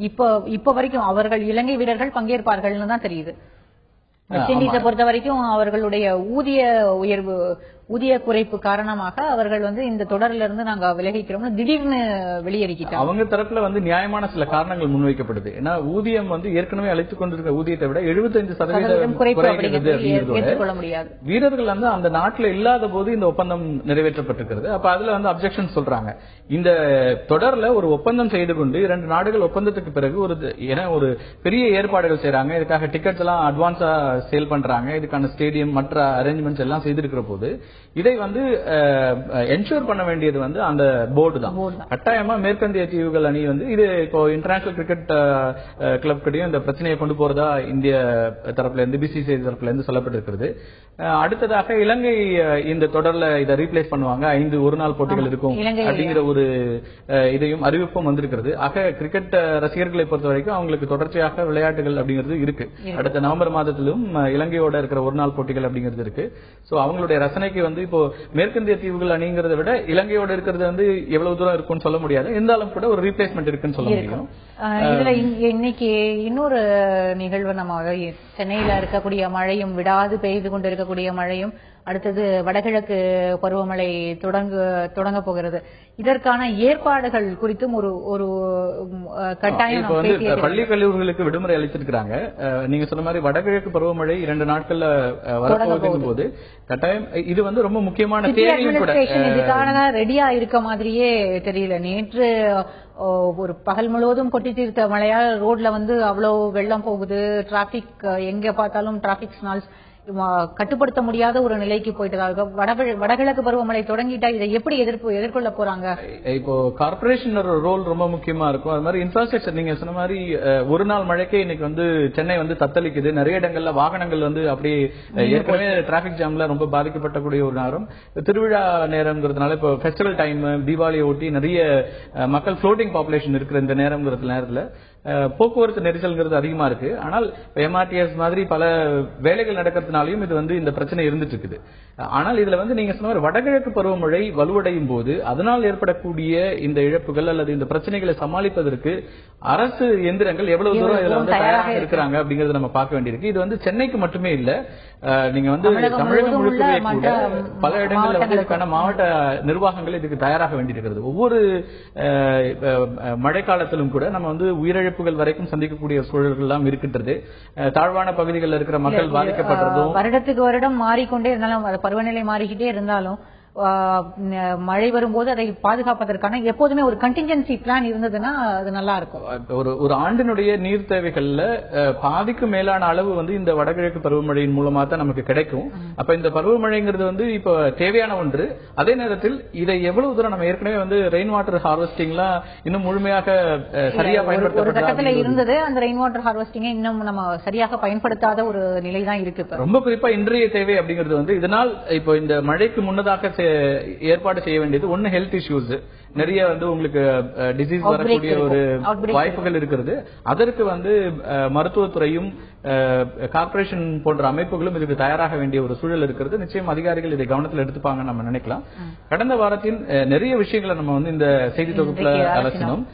Speaker 3: இப்ப வரைக்கும் அவர்கள் இலங்கை வீரர்கள் பங்கேற்பார்கள்னு தான் தெரியுது. வெஸ்ட் இண்டீஸை பொறுத்த வரைக்கும் அவர்களுடைய ஊதிய ஊதிய குறைப்பு காரணமாக அவர்கள் இந்த தொடரிலிருந்து இருந்து நாங்க விலகிக்கிறோம்னு திடீர்னு வெளியேறிக்கிட்டாங்க.
Speaker 1: அவங்க தரப்புல நியாயமான சில காரணங்கள் முன்வைக்கப்படுது. ஏன்னா ஊதியம் ஏற்கனவே அளித்துக் கொண்டிருக்க ஊதியத்தை விட 75%
Speaker 3: ஏற்றுக்கொள்ள முடியாது.
Speaker 1: வீரர்கள் அந்த நாட்டில் இல்லாத போது இந்த ஒப்பந்தம் நிறைவேற்றப்பட்டிருக்கிறது. அப்ப அதுல அப்செக்ஷன் சொல்றாங்க. இந்த தொடர்ல ஒரு ஒப்பந்தம் செய்து கொண்டு 2 நாடுகள் ஒப்பந்தத்துக்கு பிறகு ஒரு பெரிய ஏற்பாடுகள் செய்யறாங்க. இதுக்காக டிக்கெட்ஸ் எல்லாம் அட்வான்ஸா சேல் பண்றாங்க. இதுக்கான ஸ்டேடியம் மற்ற அரேஞ்ச்மெண்ட்ஸ் எல்லாம் செய்திருக்கிற போது இதை என்ஷூர் பண்ண வேண்டியது அந்த போர்டு தான். கட்டாயமா மேற்கந்திய தீவுகள் அணி இது இப்போ இன்டர்நேஷனல் கிரிக்கெட் கிளப் கிட்டையும் இந்த பிரச்சனையை கொண்டு போறதா இந்திய தரப்புல இருந்து பிசிசிஐ தரப்புல இருந்து சொல்லப்பட்டிருக்கிறது. அடுத்ததாக இலங்கை இந்த தொடர்ல இதை ரீப்ளேஸ் பண்ணுவாங்க, 5 ஒருநாள் போட்டிகள் இருக்கும் அப்படிங்கிற ஒரு இதையும் அறிவிப்பும் வந்திருக்கிறது. ஆக கிரிக்கெட் ரசிகர்களை பொறுத்த வரைக்கும் அவங்களுக்கு தொடர்ச்சியாக விளையாட்டுகள் அப்படிங்கிறது இருக்கு. அடுத்த நவம்பர் மாதத்திலும் இலங்கையோட இருக்கிற ஒருநாள் போட்டிகள் அப்படிங்கிறது இருக்கு. சோ அவங்களுடைய ரசனைக்கு இப்போ மேற்கந்திய தீவுகள் அணிங்கிறத விட இலங்கையோட இருக்கிறது எவ்வளவு தூரம் இருக்கும்னு சொல்ல முடியாது. இருந்தாலும் கூட ஒரு ரீப்ளேஸ்மெண்ட் இருக்குன்னு சொல்ல முடியும்.
Speaker 3: இதுல இன்னைக்கு இன்னொரு நிகழ்வு நம்ம சென்னையில இருக்கக்கூடிய மழையும் விடாது பெய்து கொண்டு இருக்கக்கூடிய மழையும் அடுத்தது வடகிழக்கு பருவமழை தொடங்க போகிறது. இதற்கான ஏற்பாடுகள் குறித்தும் ஒரு கட்டாயம்
Speaker 1: பள்ளி கல்லூரிகளுக்கு விடுமுறை அளித்திருக்கிறாங்க. நீங்க சொன்ன மாதிரி வடகிழக்கு பருவமழை 2 நாட்கள்ல வரப்போகும் போது கட்டாயம் இது ரொம்ப முக்கியமான தேவையும் கூட.
Speaker 3: இதுக்கான ரெடியா இருக்க மாதிரியே தெரியல. நேற்று ஒரு பகல் முழுவதும் கொட்டி தீர்த்த மழையால் ரோட்ல அவ்வளவு வெள்ளம் போகுது. டிராபிக் எங்க பார்த்தாலும் டிராபிக் சிக்னல்ஸ் கட்டுப்படுத்த முடியாத ஒரு நிலைக்கு போயிட்டு வடகிழக்கு பருவமழை தொடங்கிட்டா இதை எப்படி எதிர்கொள்ள போறாங்க?
Speaker 1: இப்போ கார்பரேஷன் ரோல் ரொம்ப முக்கியமா இருக்கும். அது மாதிரி இன்ஃப்ராஸ்ட்ரக்சர் நீங்க சொன்ன மாதிரி ஒரு நாள் மழைக்கே இன்னைக்கு சென்னை தத்தளிக்குது. நிறைய இடங்கள்ல வாகனங்கள் அப்படி ஏற்கனவே டிராபிக் ஜாம்ல ரொம்ப பாதிக்கப்பட்டக்கூடிய ஒரு நேரம். திருவிழா நேரம்ங்கிறதுனால இப்போ ஃபெஸ்டிவல் டைம் தீபாவளியை ஒட்டி நிறைய மக்கள் ஃப்ளோட்டிங் பாப்புலேஷன் இருக்கிற இந்த நேரத்துல போக்குவரத்து நெரிசல்ங்கிறது அதிகமா இருக்கு. ஆனால் எம்ஆர்டிஎஸ் மாதிரி பல வேலைகள் நடக்கிறதுனாலையும் இது இந்த பிரச்சனை இருந்துட்டு இருக்குது. ஆனால் இதுல நீங்க சொன்ன வடகிழக்கு பருவமழை வலுவடையும் போது அதனால் ஏற்படக்கூடிய இந்த இழப்புகள் அல்லது இந்த பிரச்சனைகளை சமாளிப்பதற்கு அரசு எந்திரங்கள் எவ்வளவு தூரம் இதுல தயாராக இருக்கிறாங்க அப்படிங்கறத நம்ம பார்க்க வேண்டியிருக்கு. இது சென்னைக்கு மட்டுமே இல்ல, நீங்க தமிழகம் முழுக்கவே கூட பல இடங்கள்ல இதுக்கான மாவட்ட நிர்வாகங்கள் இதுக்கு தயாராக வேண்டியிருக்கிறது. ஒவ்வொரு மழைக்காலத்திலும் கூட நம்ம உயிரிழப்புகள் வரைக்கும் சந்திக்கக்கூடிய சூழல்கள் எல்லாம் இருக்கின்றது. தாழ்வான பகுதிகளில் இருக்கிற மக்கள் பாதிக்கப்படுறதும்
Speaker 3: வருடத்துக்கு வருடம் மாறிக்கொண்டே இருந்தாலும் பருவநிலை மாறிக்கிட்டே இருந்தாலும் மழை வரும்போது அதை பாதுகாப்பதற்கான எப்போதுமே ஒரு கண்டின்ஜென்சி பிளான் இருந்ததுன்னா அது நல்லா இருக்கும்.
Speaker 1: ஒரு ஆண்டினுடைய நீர் தேவைகள்ல பாதிக்கு மேலான அளவு இந்த வடகிழக்கு பருவமழையின் மூலமா தான் நமக்கு கிடைக்கும். அப்ப இந்த பருவமழைங்கிறது இப்ப தேவையான ஒன்று. அதே நேரத்தில் இதை எவ்வளவு தூரம் நம்ம ஏற்கனவே ரெயின் வாட்டர் ஹார்வெஸ்டிங்லாம் இன்னும் முழுமையாக சரியா பயன்படுத்த
Speaker 3: ஒரு கட்டத்துல இருந்தது. அந்த ரெயின் வாட்டர் ஹார்வெஸ்டிங்கை இன்னும் நம்ம சரியாக பயன்படுத்தாத ஒரு நிலை தான் இருக்கு.
Speaker 1: ரொம்ப குறிப்பா இன்றைய தேவை அப்படிங்கிறது இதனால் இப்போ இந்த மழைக்கு முன்னதாக ஏற்பாடு செய்ய வேண்டியது ஒன்னு ஹெல்த் இஷ்யூஸ். நிறைய உங்களுக்கு டிசீஸ் வரக்கூடிய ஒரு வாய்ப்புகள் இருக்கிறது. அதற்கு மருத்துவத்துறையும் கார்பரேஷன் போன்ற அமைப்புகளும் இதுக்கு தயாராக வேண்டிய ஒரு சூழல் இருக்கிறது. நிச்சயம் அதிகாரிகள் இதை கவனத்தில் எடுத்துப்பாங்க நம்ம நினைக்கலாம். கடந்த வாரத்தின் நிறைய விஷயங்களை நம்ம இந்த செய்தி தொகுப்புல அலசினோம்.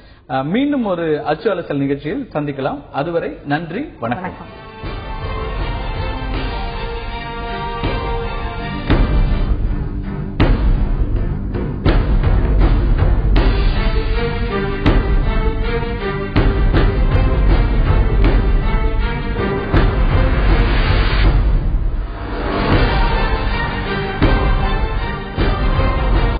Speaker 1: மீண்டும் ஒரு அச்சு அலசல் நிகழ்ச்சியில் சந்திக்கலாம். அதுவரை நன்றி, வணக்கம்.